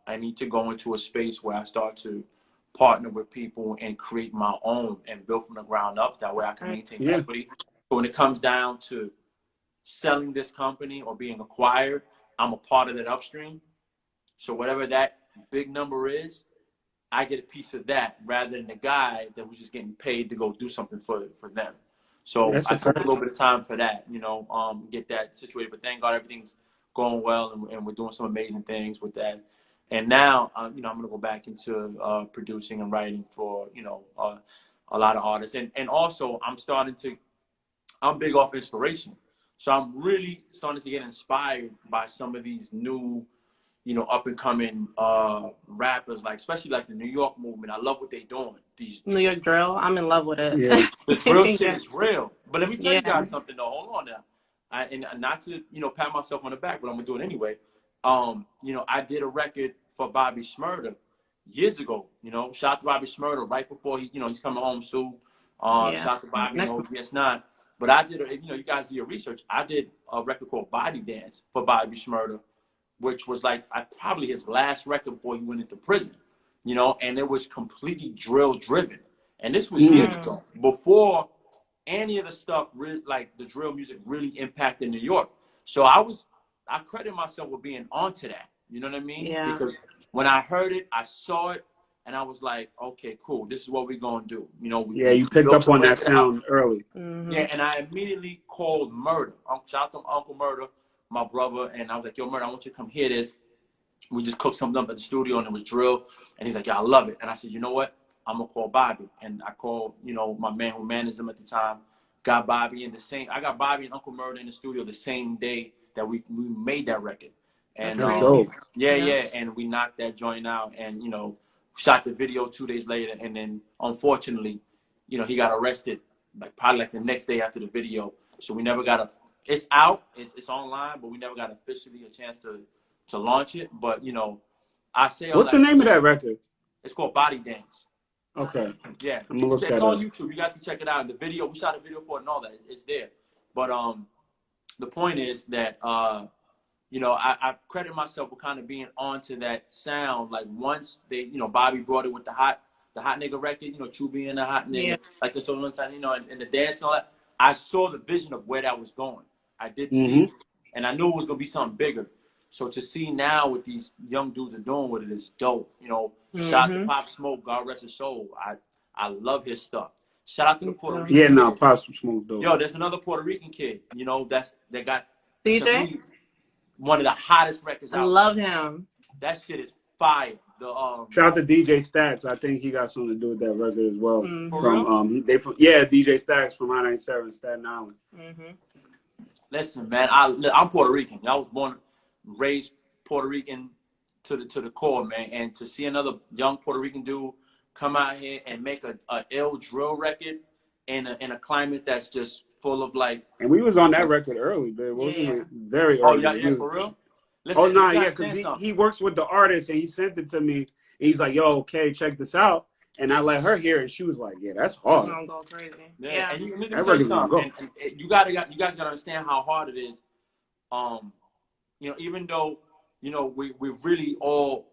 [SPEAKER 3] I need to go into a space where I start to partner with people and create my own and build from the ground up. That way I can
[SPEAKER 1] Right.
[SPEAKER 3] maintain
[SPEAKER 2] Yeah.
[SPEAKER 3] equity. So when it comes down to selling this company or being acquired, I'm a part of that upstream. So whatever that big number is, I get a piece of that rather than the guy that was just getting paid to go do something for them. So
[SPEAKER 2] That's
[SPEAKER 3] I
[SPEAKER 2] a
[SPEAKER 3] took a
[SPEAKER 2] fact.
[SPEAKER 3] little bit of time for that, get that situated. But thank God everything's going well, and we're doing some amazing things with that. And now, I'm going to go back into producing and writing for, a lot of artists. And also, I'm big off inspiration. So I'm really starting to get inspired by some of these new, up and coming rappers, like especially like the New York movement. I love what they're doing.
[SPEAKER 1] New York drill. I'm in love with
[SPEAKER 2] Yeah.
[SPEAKER 1] it.
[SPEAKER 3] The drill shit
[SPEAKER 1] Yeah.
[SPEAKER 3] is real. But let me tell you
[SPEAKER 1] Yeah.
[SPEAKER 3] guys something though. Hold on now. And not to, pat myself on the back, but I'm gonna do it anyway. I did a record for Bobby Shmurda years ago. Shout out to Bobby Shmurda right before he's coming home soon.
[SPEAKER 1] Yeah.
[SPEAKER 3] Shout out to Bobby and
[SPEAKER 1] Next.
[SPEAKER 3] OGS9. But I did, you guys do your research. I did a record called Body Dance for Bobby Shmurda, which was like probably his last record before he went into prison, and it was completely drill driven. And this was years
[SPEAKER 1] Mm.
[SPEAKER 3] ago, before any of the stuff really, like the drill music really impacted New York. So I credit myself with being onto that. You know what I mean?
[SPEAKER 1] Yeah.
[SPEAKER 3] Because when I heard it, I saw it, and I was like, okay, cool. This is what we're gonna do.
[SPEAKER 2] Yeah,
[SPEAKER 3] We
[SPEAKER 2] you picked
[SPEAKER 3] built
[SPEAKER 2] up
[SPEAKER 3] the
[SPEAKER 2] on that
[SPEAKER 3] record up.
[SPEAKER 2] sound early.
[SPEAKER 1] Mm-hmm.
[SPEAKER 3] Yeah, and I immediately called Murder. Shout out to Uncle Murder, my brother, and I was like, yo, Murder, I want you to come hear this. We just cooked something up at the studio, and it was drill. And he's like, yeah, I love it. And I said, you know what? I'm gonna call Bobby. And I called, my man who managed him at the time, got Bobby in the same. I got Bobby and Uncle Murder in the studio the same day that we made that record.
[SPEAKER 1] That's
[SPEAKER 3] And
[SPEAKER 2] That's
[SPEAKER 1] crazy.
[SPEAKER 2] dope.
[SPEAKER 3] yeah, and we knocked that joint out, and shot the video 2 days later, and then unfortunately, he got arrested probably like the next day after the video. So we never got it's out, it's online, but we never got officially a chance to launch it. But I say all
[SPEAKER 2] What's the
[SPEAKER 3] that.
[SPEAKER 2] name of that record?
[SPEAKER 3] It's called Body Dance.
[SPEAKER 2] Okay.
[SPEAKER 3] Yeah,
[SPEAKER 2] I'm gonna look
[SPEAKER 3] it's
[SPEAKER 2] that
[SPEAKER 3] on
[SPEAKER 2] up.
[SPEAKER 3] YouTube. You guys can check it out. The video, we shot a video for it and all that. It's there. But the point is that I credit myself for kind of being onto that sound. Like once they, Bobby brought it with the hot nigga record, True being a hot nigga,
[SPEAKER 1] Yeah.
[SPEAKER 3] like the solo time, and the dance and all that. I saw the vision of where that was going. I did see
[SPEAKER 2] Mm-hmm.
[SPEAKER 3] it, and I knew it was gonna be something bigger. So to see now what these young dudes are doing with it is dope. Shout out to
[SPEAKER 1] Mm-hmm.
[SPEAKER 3] Pop Smoke, God rest his soul. I love his stuff. Shout out to the
[SPEAKER 1] Me
[SPEAKER 3] Puerto
[SPEAKER 1] too.
[SPEAKER 3] Rican
[SPEAKER 2] Yeah, no,
[SPEAKER 3] kid.
[SPEAKER 2] Pop Smoke dope.
[SPEAKER 3] Yo, there's another Puerto Rican kid, that got to
[SPEAKER 1] CJ.
[SPEAKER 3] me one of the hottest records
[SPEAKER 1] I
[SPEAKER 3] out.
[SPEAKER 1] love him.
[SPEAKER 3] That shit is fire.
[SPEAKER 2] Shout out to DJ Stacks. I think he got something to do with that record as well.
[SPEAKER 1] Mm-hmm.
[SPEAKER 3] For
[SPEAKER 2] From
[SPEAKER 3] real?
[SPEAKER 2] DJ Stacks from I-97 Staten Island.
[SPEAKER 1] Mm-hmm.
[SPEAKER 3] Listen, man, I'm Puerto Rican. I was born, raised Puerto Rican to the core, man. And to see another young Puerto Rican dude come out here and make a ill drill record in a climate that's just full of like.
[SPEAKER 2] And we was on that record early, but it wasn't
[SPEAKER 1] Yeah.
[SPEAKER 2] very
[SPEAKER 3] Oh
[SPEAKER 2] early.
[SPEAKER 3] yeah, for real. Listen,
[SPEAKER 2] Oh no,
[SPEAKER 3] you
[SPEAKER 2] yeah,
[SPEAKER 3] gotta
[SPEAKER 2] because
[SPEAKER 3] understand
[SPEAKER 2] he works with the artist and he sent it to me. And he's like, "Yo, okay, check this out." And I let her hear it. She was like, "Yeah, that's
[SPEAKER 1] I'm
[SPEAKER 2] hard."
[SPEAKER 1] gonna go crazy.
[SPEAKER 3] Yeah, and you need to
[SPEAKER 2] That
[SPEAKER 3] tell you
[SPEAKER 2] record was
[SPEAKER 3] something.
[SPEAKER 2] go.
[SPEAKER 3] And you guys gotta understand how hard it is. Even though we're really all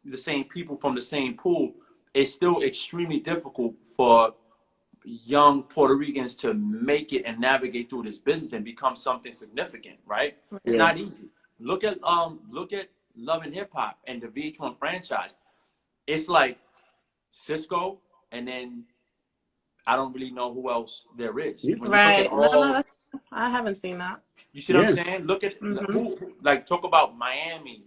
[SPEAKER 3] the same people from the same pool, it's still extremely difficult for young Puerto Ricans to make it and navigate through this business and become something significant, right? It's
[SPEAKER 2] Yeah.
[SPEAKER 3] not easy. Look at Love and Hip Hop and the VH1 franchise. It's like Cisco and then I don't really know who else there is.
[SPEAKER 2] Yeah.
[SPEAKER 3] When you look at
[SPEAKER 1] Right. No, no,
[SPEAKER 3] all,
[SPEAKER 1] I haven't seen that.
[SPEAKER 3] you see what I'm
[SPEAKER 2] Yeah.
[SPEAKER 3] saying? Look at
[SPEAKER 1] Mm-hmm.
[SPEAKER 3] who like talk about Miami,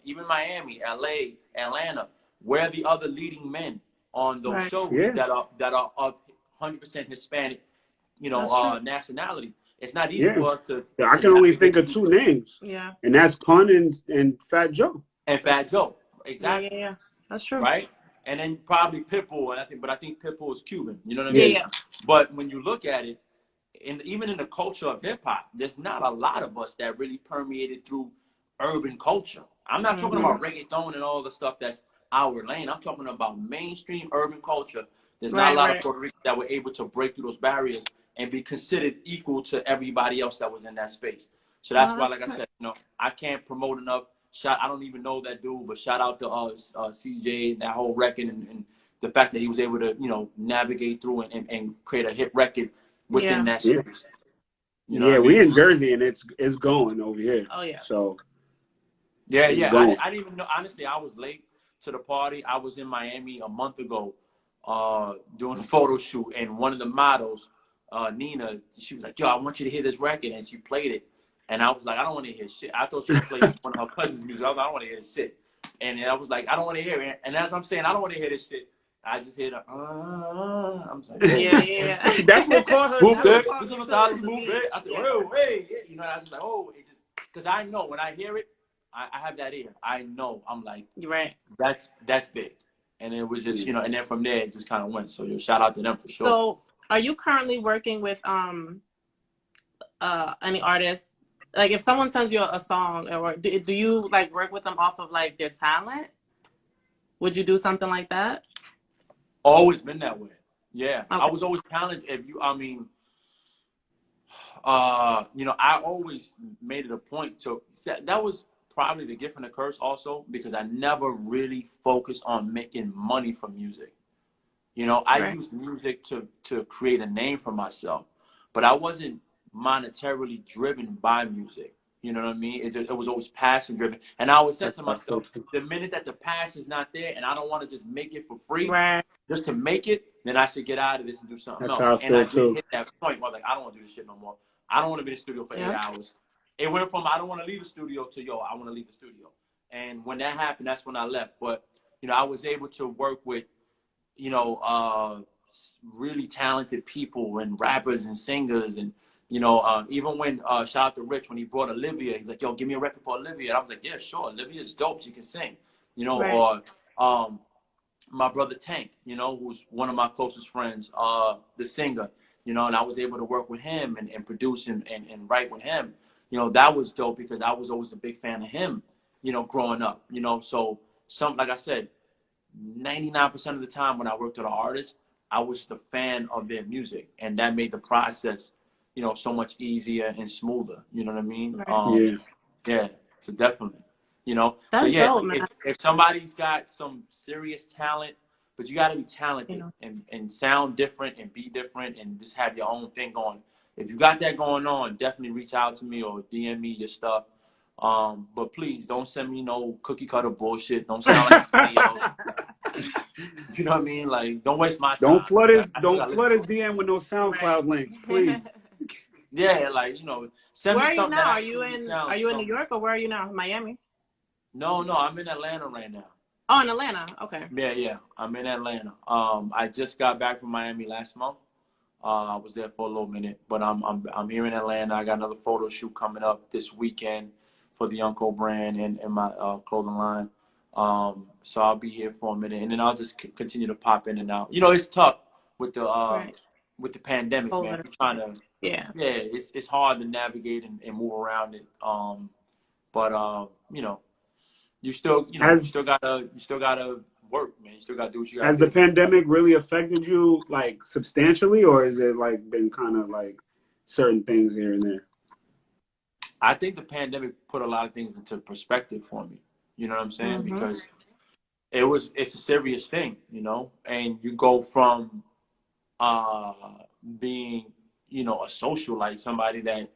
[SPEAKER 3] even Miami, LA, Atlanta. Where are the other leading men on those
[SPEAKER 1] Right.
[SPEAKER 3] shows
[SPEAKER 2] Yeah.
[SPEAKER 3] that are of 100% Hispanic,
[SPEAKER 1] That's true.
[SPEAKER 3] nationality? It's not easy
[SPEAKER 2] Yeah.
[SPEAKER 3] for us
[SPEAKER 2] Yeah, I
[SPEAKER 3] to
[SPEAKER 2] can only
[SPEAKER 3] navigate
[SPEAKER 2] think of
[SPEAKER 3] through.
[SPEAKER 2] two names,
[SPEAKER 1] Yeah.
[SPEAKER 2] and that's Pun and Fat Joe.
[SPEAKER 3] And Fat Joe,
[SPEAKER 1] Yeah, yeah,
[SPEAKER 3] exactly,
[SPEAKER 1] yeah. That's true.
[SPEAKER 3] right? And then probably Pitbull, but I think Pitbull is Cuban. You know what I
[SPEAKER 1] Yeah,
[SPEAKER 2] Yeah.
[SPEAKER 3] mean?
[SPEAKER 1] yeah.
[SPEAKER 3] But when you look at it, even in the culture of hip hop, there's not a lot of us that really permeated through urban culture. I'm not talking
[SPEAKER 1] Mm-hmm.
[SPEAKER 3] about reggaeton and all the stuff that's our lane. I'm talking about mainstream urban culture. There's not a
[SPEAKER 1] Right,
[SPEAKER 3] lot of
[SPEAKER 1] right.
[SPEAKER 3] Puerto Ricans that were able to break through those barriers and be considered equal to everybody else that was in that space. So that's
[SPEAKER 1] No,
[SPEAKER 3] why,
[SPEAKER 1] that's
[SPEAKER 3] like I
[SPEAKER 1] good.
[SPEAKER 3] said, I can't promote enough. I don't even know that dude, but shout out to CJ and that whole record and the fact that he was able to, navigate through and create a hit record within
[SPEAKER 1] Yeah.
[SPEAKER 3] that
[SPEAKER 2] Yeah.
[SPEAKER 3] space. You know what
[SPEAKER 2] Yeah.
[SPEAKER 3] I
[SPEAKER 2] We
[SPEAKER 3] mean?
[SPEAKER 2] in Jersey, and it's going over here.
[SPEAKER 1] Oh, yeah.
[SPEAKER 2] So
[SPEAKER 3] Yeah,
[SPEAKER 2] it's
[SPEAKER 3] yeah.
[SPEAKER 2] going.
[SPEAKER 3] I didn't even know. Honestly, I was late to the party. I was in Miami a month ago, doing a photo shoot, and one of the models, Nina, she was like, "Yo, I want you to hear this record," and she played it, and I was like, "I don't want to hear shit." I thought she would play one of her cousin's music. I was like, "I don't want to hear this shit," and I was like, "I don't want to hear it." And as I'm saying, "I don't want to hear this shit," I just hear the. I'm just like, "Whoa."
[SPEAKER 1] Yeah, yeah,
[SPEAKER 2] That's what
[SPEAKER 1] yeah.
[SPEAKER 2] caught her
[SPEAKER 3] Move
[SPEAKER 1] That's what
[SPEAKER 2] too.
[SPEAKER 3] it.
[SPEAKER 1] caught
[SPEAKER 3] This
[SPEAKER 1] me
[SPEAKER 3] is
[SPEAKER 1] too.
[SPEAKER 3] how
[SPEAKER 1] It's
[SPEAKER 3] this
[SPEAKER 1] the
[SPEAKER 3] move
[SPEAKER 1] beat.
[SPEAKER 3] it. I said,
[SPEAKER 1] Yeah.
[SPEAKER 3] "Whoa, hey," I was like, "Oh," it just because I know when I hear it, I have that ear. I know. I'm like,
[SPEAKER 1] You're right.
[SPEAKER 3] that's big. And it was just, and then from there it just kind of went. So shout out to them for sure.
[SPEAKER 1] So, are you currently working with any artists? Like, if someone sends you a song, or do you like work with them off of like their talent? Would you do something like that?
[SPEAKER 3] Always been that way. Yeah. I
[SPEAKER 1] Okay.
[SPEAKER 3] was always talented. I always made it a point to that was probably the gift and the curse also, because I never really focused on making money from music. I
[SPEAKER 1] Right.
[SPEAKER 3] used music to create a name for myself, but I wasn't monetarily driven by music. You know what I mean? It was always passion driven. And I always said
[SPEAKER 2] That's
[SPEAKER 3] to
[SPEAKER 2] how I feel
[SPEAKER 3] myself,
[SPEAKER 2] too.
[SPEAKER 3] the minute that the passion's not there and I don't want to just make it for free,
[SPEAKER 1] Right.
[SPEAKER 3] just to make it, then I should get out of this and do something
[SPEAKER 2] That's
[SPEAKER 3] else.
[SPEAKER 2] how I
[SPEAKER 3] And I
[SPEAKER 2] feel
[SPEAKER 3] did
[SPEAKER 2] too.
[SPEAKER 3] hit that point where I was like, I don't want to do this shit no more. I don't want to be in the studio for 8
[SPEAKER 1] Yeah.
[SPEAKER 3] hours. It went from I don't want to leave the studio to I want to leave the studio. And when that happened, that's when I left. But I was able to work with really talented people and rappers and singers and even when shout out to Rich when he brought Olivia, he's like, "Yo, give me a record for Olivia." And I was like, "Yeah, sure. Olivia's dope. She can sing."
[SPEAKER 1] Right.
[SPEAKER 3] Or my brother Tank, who's one of my closest friends, the singer, and I was able to work with him and produce and write with him. That was dope because I was always a big fan of him, growing up, so like I said, 99% of the time when I worked with an artist, I was the fan of their music, and that made the process, so much easier and smoother. You know what I mean?
[SPEAKER 1] Right.
[SPEAKER 2] Yeah.
[SPEAKER 3] Yeah. So definitely, So
[SPEAKER 1] That's
[SPEAKER 3] yeah,
[SPEAKER 1] dope, man.
[SPEAKER 3] if somebody's got some serious talent, but you got to be talented and sound different and be different and just have your own thing going. If you got that going on, definitely reach out to me or DM me your stuff. But please don't send me no cookie cutter bullshit. Don't sound like anybody else. You know what I mean? Like, don't waste my
[SPEAKER 2] Don't
[SPEAKER 3] time.
[SPEAKER 2] flood his
[SPEAKER 3] I still
[SPEAKER 2] don't
[SPEAKER 3] gotta
[SPEAKER 2] flood
[SPEAKER 3] listen
[SPEAKER 2] his
[SPEAKER 3] to it.
[SPEAKER 2] DM with no SoundCloud links, please.
[SPEAKER 3] Yeah, like, send
[SPEAKER 1] Where
[SPEAKER 3] me
[SPEAKER 1] are you
[SPEAKER 3] something that
[SPEAKER 1] now?
[SPEAKER 3] actually
[SPEAKER 1] Are
[SPEAKER 3] sounds
[SPEAKER 1] you in New
[SPEAKER 3] something.
[SPEAKER 1] York, or where are you now? Miami?
[SPEAKER 3] No, I'm in Atlanta right now.
[SPEAKER 1] Oh, in Atlanta. Okay.
[SPEAKER 3] Yeah, I'm in Atlanta. I just got back from Miami last month. I was there for a little minute, but I'm here in Atlanta. I got another photo shoot coming up this weekend for the Uncle brand and my clothing line. So I'll be here for a minute, and then I'll just continue to pop in and out. It's tough with the
[SPEAKER 1] Right.
[SPEAKER 3] pandemic, man.
[SPEAKER 1] Over.
[SPEAKER 3] We're trying to,
[SPEAKER 1] Yeah.
[SPEAKER 3] it's hard to navigate and move around it. But you still
[SPEAKER 2] Has
[SPEAKER 3] gotta work, man. You still gotta do what you gotta
[SPEAKER 2] has the
[SPEAKER 3] do.
[SPEAKER 2] pandemic really affected you like substantially, or is it like been kind of like certain things here and there?
[SPEAKER 3] I think the pandemic put a lot of things into perspective for me. You know what I'm saying?
[SPEAKER 1] Mm-hmm.
[SPEAKER 3] Because it's a serious thing, and you go from being, a socialite, somebody that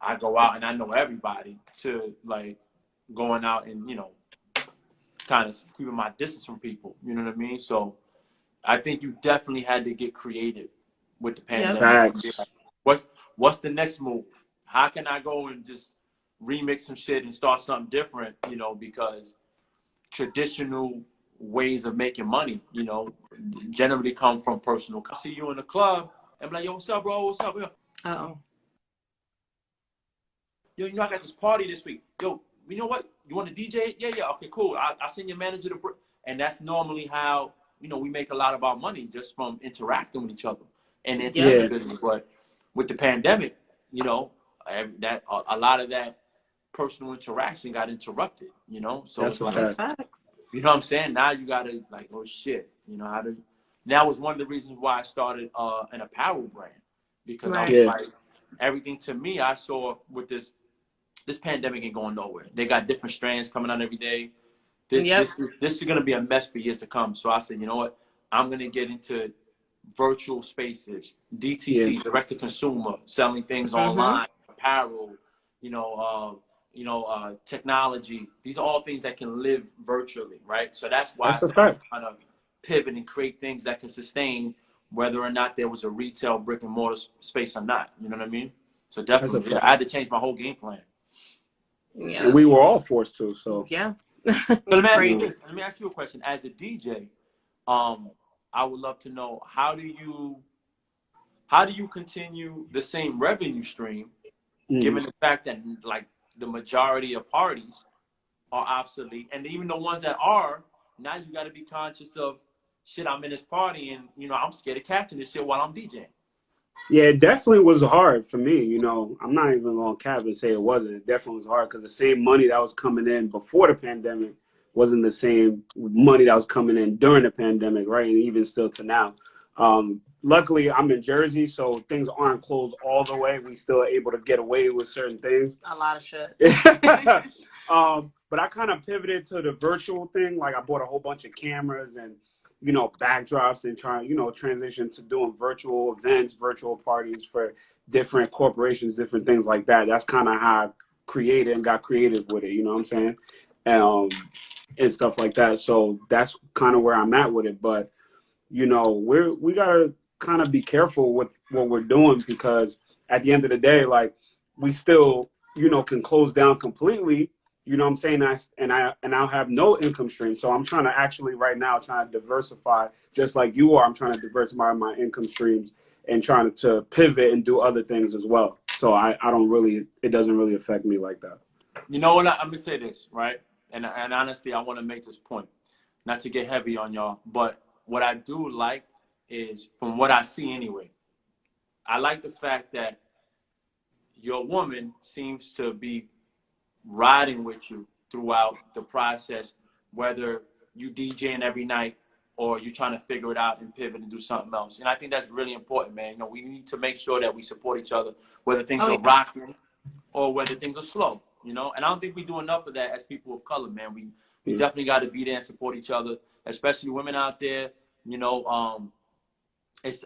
[SPEAKER 3] I go out and I know everybody, to like going out and, kind of keeping my distance from people. You know what I mean? So I think you definitely had to get creative with the
[SPEAKER 1] Yep.
[SPEAKER 3] pandemic.
[SPEAKER 2] Facts.
[SPEAKER 3] What's the next move? How can I go and just remix some shit and start something different? You know, because traditional ways of making money, you know, generally come from personal. I see you in the club and be like, yo, what's up, bro? What's up?
[SPEAKER 1] Uh-oh.
[SPEAKER 3] Yo, you know, I got this party this week. Yo, you know what? You want to DJ? Yeah, yeah. Okay, cool. I'll send your manager to. And that's normally how, you know, we make a lot of our money, just from interacting with each other and the
[SPEAKER 1] Yep.
[SPEAKER 3] entertainment business. But with the pandemic, you know, that a lot of that personal interaction got interrupted, you know? So
[SPEAKER 2] That's
[SPEAKER 3] it's
[SPEAKER 2] a
[SPEAKER 3] like,
[SPEAKER 1] That's
[SPEAKER 2] fact.
[SPEAKER 1] facts.
[SPEAKER 3] you know what I'm saying? Now you got to, like, oh shit, you know, how to. That was one of the reasons why I started an apparel brand, because I
[SPEAKER 1] Right.
[SPEAKER 3] was
[SPEAKER 2] Yeah.
[SPEAKER 3] like, everything to me, I saw with this pandemic ain't going nowhere. They got different strands coming out every day.
[SPEAKER 1] Yep.
[SPEAKER 3] This is going to be a mess for years to come. So I said, you know what? I'm going to get into virtual spaces, DTC,
[SPEAKER 2] Yeah.
[SPEAKER 3] direct to consumer, selling things
[SPEAKER 1] Mm-hmm.
[SPEAKER 3] online, apparel, technology. These are all things that can live virtually, right? So that's why I
[SPEAKER 2] That's a
[SPEAKER 3] started
[SPEAKER 2] fact.
[SPEAKER 3] trying to pivot and create things that can sustain whether or not there was a retail brick and mortar space or not. You know what I mean? So
[SPEAKER 2] That's a
[SPEAKER 3] definitely, yeah,
[SPEAKER 2] fact.
[SPEAKER 3] I had to change my whole game plan.
[SPEAKER 1] Yeah.
[SPEAKER 2] And we were all forced to. So,
[SPEAKER 1] Yeah.
[SPEAKER 3] So let me ask you
[SPEAKER 2] you know,
[SPEAKER 1] Crazy.
[SPEAKER 3] this. Let me ask you a question. As a DJ, I would love to know, how do you continue the same revenue stream, given the fact that, like, the majority of parties are obsolete, and even the ones that are, now you got to be conscious of, shit, I'm in this party and, you know, I'm scared of catching this shit while I'm DJing.
[SPEAKER 2] yeah, it definitely was hard for me. You know, I'm not even going to cap and say it wasn't. It definitely was hard because the same money that was coming in before the pandemic wasn't the same money that was coming in during the pandemic, right? And even still to now. Luckily, I'm in Jersey, so things aren't closed all the way. We still are able to get away with certain things.
[SPEAKER 1] A lot of shit.
[SPEAKER 2] But I kind of pivoted to the virtual thing. Like I bought a whole bunch of cameras and, you know, backdrops and trying, you know, transition to doing virtual events, virtual parties for different corporations, different things like that. That's kind of how I created and got creative with it. You know what I'm saying? And stuff like that. So that's kind of where I'm at with it. But, you know, we gotta kind of be careful with what we're doing because at the end of the day, like we still, you know, can close down completely. You know what I'm saying? I'll have no income stream. So I'm trying to actually right now trying to diversify, just like you are. I'm trying to diversify my income streams and trying to pivot and do other things as well. So I don't really, it doesn't really affect me like that.
[SPEAKER 3] You know what? I'm gonna say this, right? And honestly, I want to make this point, not to get heavy on y'all, but what I do like is, from what I see anyway, I like the fact that your woman seems to be riding with you throughout the process, whether you DJing every night or you're trying to figure it out and pivot and do something else. And I think that's really important, man. You know, we need to make sure that we support each other, whether things are rocking or whether things are slow, you know? And I don't think we do enough of that as people of color, man. We definitely got to be there and support each other, especially women out there. You know,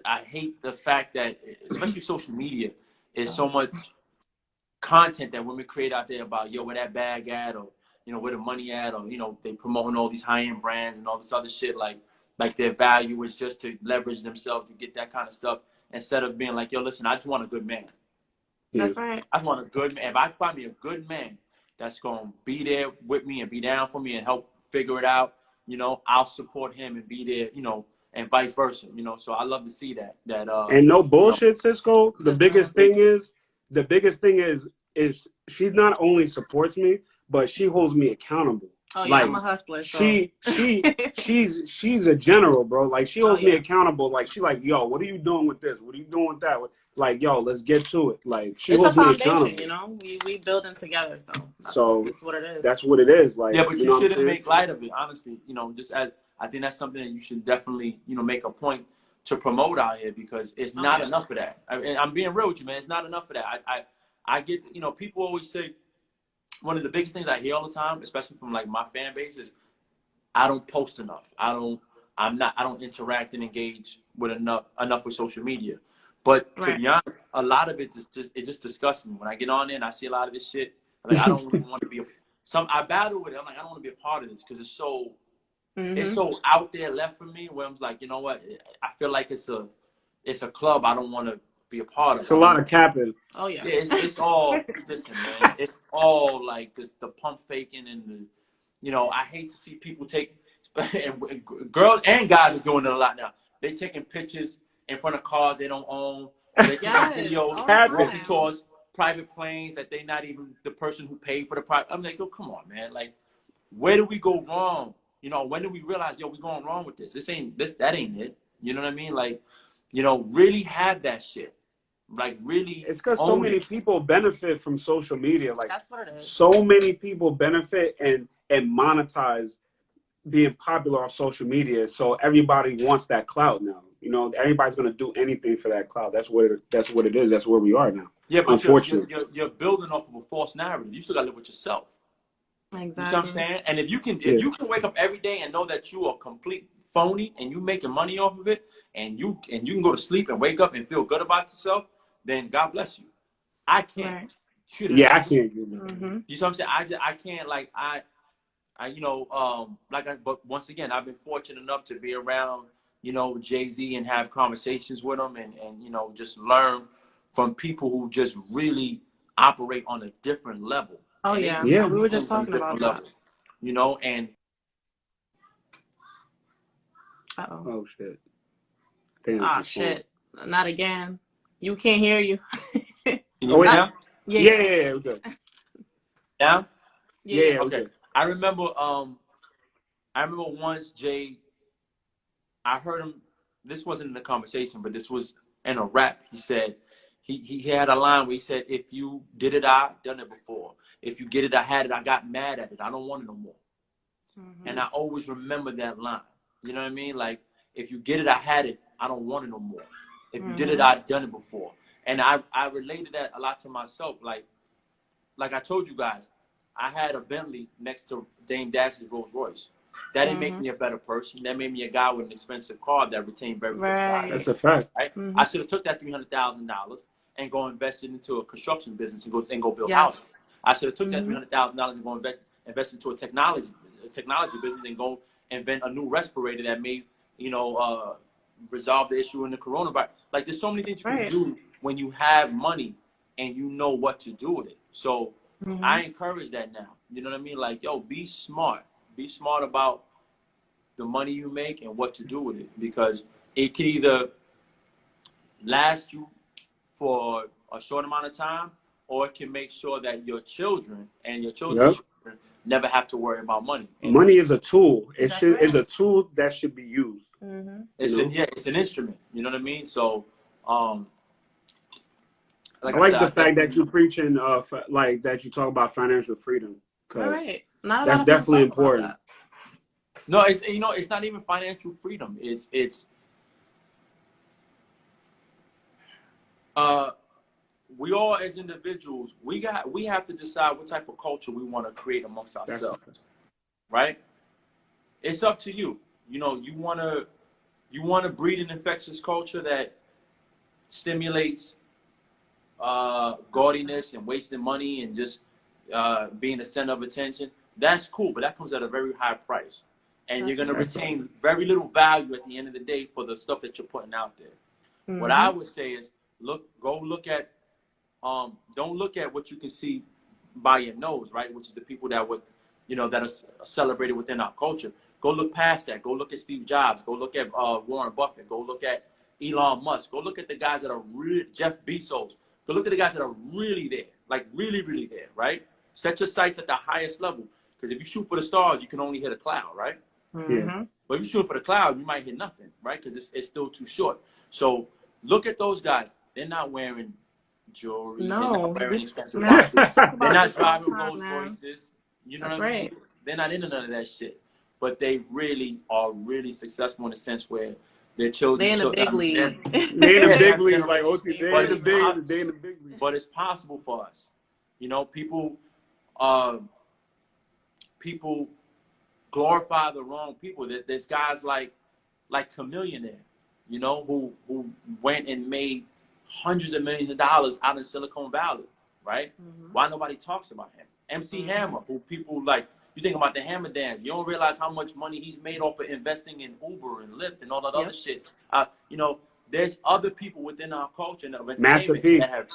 [SPEAKER 3] I hate the fact that, especially social media, is so much content that women create out there about, yo, where that bag at, or, you know, where the money at, or, you know, they promoting all these high-end brands and all this other shit, like their value is just to leverage themselves to get that kind of stuff, instead of being like, yo, listen, I just want a good man.
[SPEAKER 1] That's right.
[SPEAKER 3] I want a good man. If I find me a good man that's going to be there with me and be down for me and help figure it out, you know, I'll support him and be there, you know, and vice versa, you know. So I love to see that.
[SPEAKER 2] And no
[SPEAKER 3] You know,
[SPEAKER 2] bullshit, Cisco. The biggest thing is she not only supports me, but she holds me accountable.
[SPEAKER 1] Oh yeah,
[SPEAKER 2] Like
[SPEAKER 1] I'm a hustler. So.
[SPEAKER 2] she's a general, bro. Like she holds me
[SPEAKER 1] yeah.
[SPEAKER 2] accountable. Like she like, yo, what are you doing with this? What are you doing with that? Like, yo, let's get to it. Like she
[SPEAKER 1] It's a
[SPEAKER 2] holds me
[SPEAKER 1] foundation,
[SPEAKER 2] accountable.
[SPEAKER 1] you know. We building together, so that's what it is.
[SPEAKER 2] That's what it is. Like,
[SPEAKER 3] yeah, but
[SPEAKER 2] you
[SPEAKER 3] you
[SPEAKER 2] know
[SPEAKER 3] shouldn't make light of it, honestly. You know, just as I think that's something that you should definitely, you know, make a point to promote out here, because it's not enough of that. And I'm being real with you, man. It's not enough of that. I get, you know, people always say, one of the biggest things I hear all the time, especially from like my fan base, is I don't post enough. I don't interact and engage with enough with social media. But to be honest, a lot of it just disgusts me. When I get on there and I see a lot of this shit, I'm like, I don't really want to be I battle with it. I'm like, I don't want to be a part of this because it's so it's so out there left for me where I'm like, you know what? I feel like it's a club I don't want to be a part of.
[SPEAKER 2] It's a lot of capping.
[SPEAKER 1] Oh yeah.
[SPEAKER 3] Yeah, it's all, listen, man, it's all like this, the pump faking and the, you know, I hate to see people take, and girls and guys are doing it a lot now. They're taking pictures in front of cars they don't own, or they're taking videos walking towards private planes that they're not even the person who paid for the private. I'm like, yo, come on, man. Like, where do we go wrong? You know, when do we realize, yo, we going wrong with this? That ain't it. You know what I mean? Like, you know, really have that shit. Like, really.
[SPEAKER 2] It's because so many people benefit from social media. Like,
[SPEAKER 1] that's what it is.
[SPEAKER 2] So many people benefit and monetize being popular on social media. So everybody wants that clout now. You know, everybody's gonna do anything for that clout. That's what it is. That's where we are now.
[SPEAKER 3] Yeah, but
[SPEAKER 2] unfortunately,
[SPEAKER 3] you're building off of a false narrative. You still gotta live with yourself.
[SPEAKER 1] Exactly.
[SPEAKER 3] You see what I'm saying? And if you can wake up every day and know that you are complete phony and you making money off of it, and you can go to sleep and wake up and feel good about yourself, then God bless you. I can't.
[SPEAKER 1] Right.
[SPEAKER 2] Yeah, I can't.
[SPEAKER 3] You see what I'm saying? I can't, like, you know, but once again, I've been fortunate enough to be around, you know, Jay-Z and have conversations with him and you know, just learn from people who just really operate on a different level.
[SPEAKER 1] Oh yeah. We were just talking about that.
[SPEAKER 3] You know, and
[SPEAKER 2] oh shit.
[SPEAKER 1] Oh shit. Not again. You can't hear you.
[SPEAKER 3] Can you hear me now?
[SPEAKER 2] Yeah, we're good.
[SPEAKER 3] Now?
[SPEAKER 2] Yeah,
[SPEAKER 3] okay.
[SPEAKER 2] Okay.
[SPEAKER 3] I remember once Jay, I heard him, this wasn't in the conversation, but this was in a rap. He said, he had a line where he said, if you did it, I done it before. If you get it, I had it. I got mad at it. I don't want it no more. And I always remember that line. You know what I mean? Like, if you get it, I had it. I don't want it no more. If you did it, I'd done it before. And I related that a lot to myself. Like I told you guys, I had a Bentley next to Dame Dash's Rolls Royce. That didn't make me a better person. That made me a guy with an expensive car that retained very good value.
[SPEAKER 2] That's a fact.
[SPEAKER 3] Right? I should have took that $300,000 and go invest it into a construction business and go build houses. I should have took that $300,000 and go invest into a technology business and go invent a new respirator that may, you know, resolve the issue in the coronavirus. Like, there's so many things you can do when you have money and you know what to do with it. So I encourage that now. You know what I mean? Like, yo, be smart. Be smart about the money you make and what to do with it, because it can either last you for a short amount of time, or it can make sure that your children and your children's children never have to worry about money. And
[SPEAKER 2] money is a tool. It is a tool that should be used.
[SPEAKER 3] It's an instrument. You know what I mean? So,
[SPEAKER 2] I like the fact that you're preaching, like that you talk about financial freedom. That's definitely important.
[SPEAKER 3] No, it's not even financial freedom. It's we all as individuals, we have to decide what type of culture we want to create amongst ourselves, right? It's up to you. You know, you want to breed an infectious culture that stimulates gaudiness and wasting money and just being the center of attention. That's cool, but that comes at a very high price. And you're going to retain very little value at the end of the day for the stuff that you're putting out there. What I would say is, don't look at what you can see by your nose, right? Which is the people that that are celebrated within our culture. Go look past that. Go look at Steve Jobs. Go look at Warren Buffett. Go look at Elon Musk. Go look at the guys that are Jeff Bezos. Go look at the guys that are really there, like really, really there, right? Set your sights at the highest level, because if you shoot for the stars, you can only hit a cloud, right? But if you shoot for the cloud, you might hit nothing, right? Because it's still too short. So look at those guys. They're not wearing jewelry. They're not wearing expensive watches. They're not driving Rolls Royces. You know what I mean? They're not into none of that shit. But they really are really successful in the sense where their children.
[SPEAKER 1] They in the big league.
[SPEAKER 2] They in the big league, like OT. They in the big league.
[SPEAKER 3] But it's possible for us. You know, people glorify the wrong people. There's guys like Chameleonaire, you know, who went and made hundreds of millions of dollars out in Silicon Valley, right? Why nobody talks about him? MC Hammer, who people like, You think about the Hammer Dance. You don't realize how much money he's made off of investing in Uber and Lyft and all that other shit. You know, there's other people within our culture of
[SPEAKER 2] Master
[SPEAKER 3] entertainment
[SPEAKER 2] P.
[SPEAKER 3] that have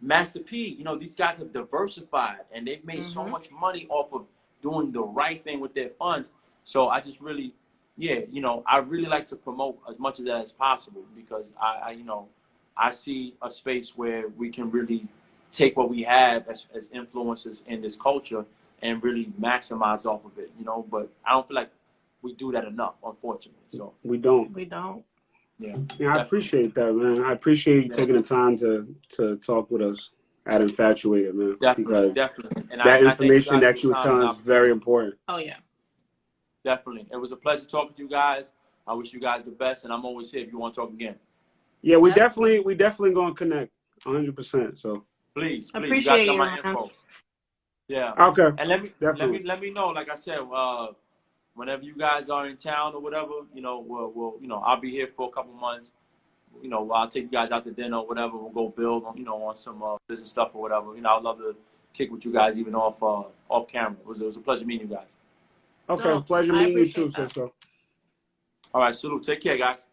[SPEAKER 3] Master P. You know, these guys have diversified and they've made so much money off of doing the right thing with their funds. So I just really, you know, I really like to promote as much of that as possible because you know, I see a space where we can really take what we have as influencers in this culture and really maximize off of it, you know. But I don't feel like we do that enough, unfortunately. So
[SPEAKER 2] we don't.
[SPEAKER 3] Yeah,
[SPEAKER 2] I appreciate that, man. I appreciate you taking the time to talk with us at Infatuated, man.
[SPEAKER 3] Definitely. And
[SPEAKER 2] that information
[SPEAKER 3] I
[SPEAKER 2] that you was telling us is very important.
[SPEAKER 1] Oh yeah.
[SPEAKER 3] Definitely. It was a pleasure talking to you guys. I wish you guys the best, and I'm always here if you want to talk again.
[SPEAKER 2] Yeah, we definitely gonna connect 100%. So
[SPEAKER 3] please, you
[SPEAKER 1] appreciate
[SPEAKER 3] guys got my
[SPEAKER 1] man.
[SPEAKER 3] info. Yeah.
[SPEAKER 2] Okay.
[SPEAKER 3] And let me know. Like I said, whenever you guys are in town or whatever, you know, we'll you know, I'll be here for a couple months. You know, I'll take you guys out to dinner or whatever. We'll go build on, you know, on some business stuff or whatever. You know, I'd love to kick with you guys even off camera. It was a pleasure meeting you guys.
[SPEAKER 2] Okay, pleasure meeting you too, Cisco.
[SPEAKER 3] All right, salute. Take care, guys.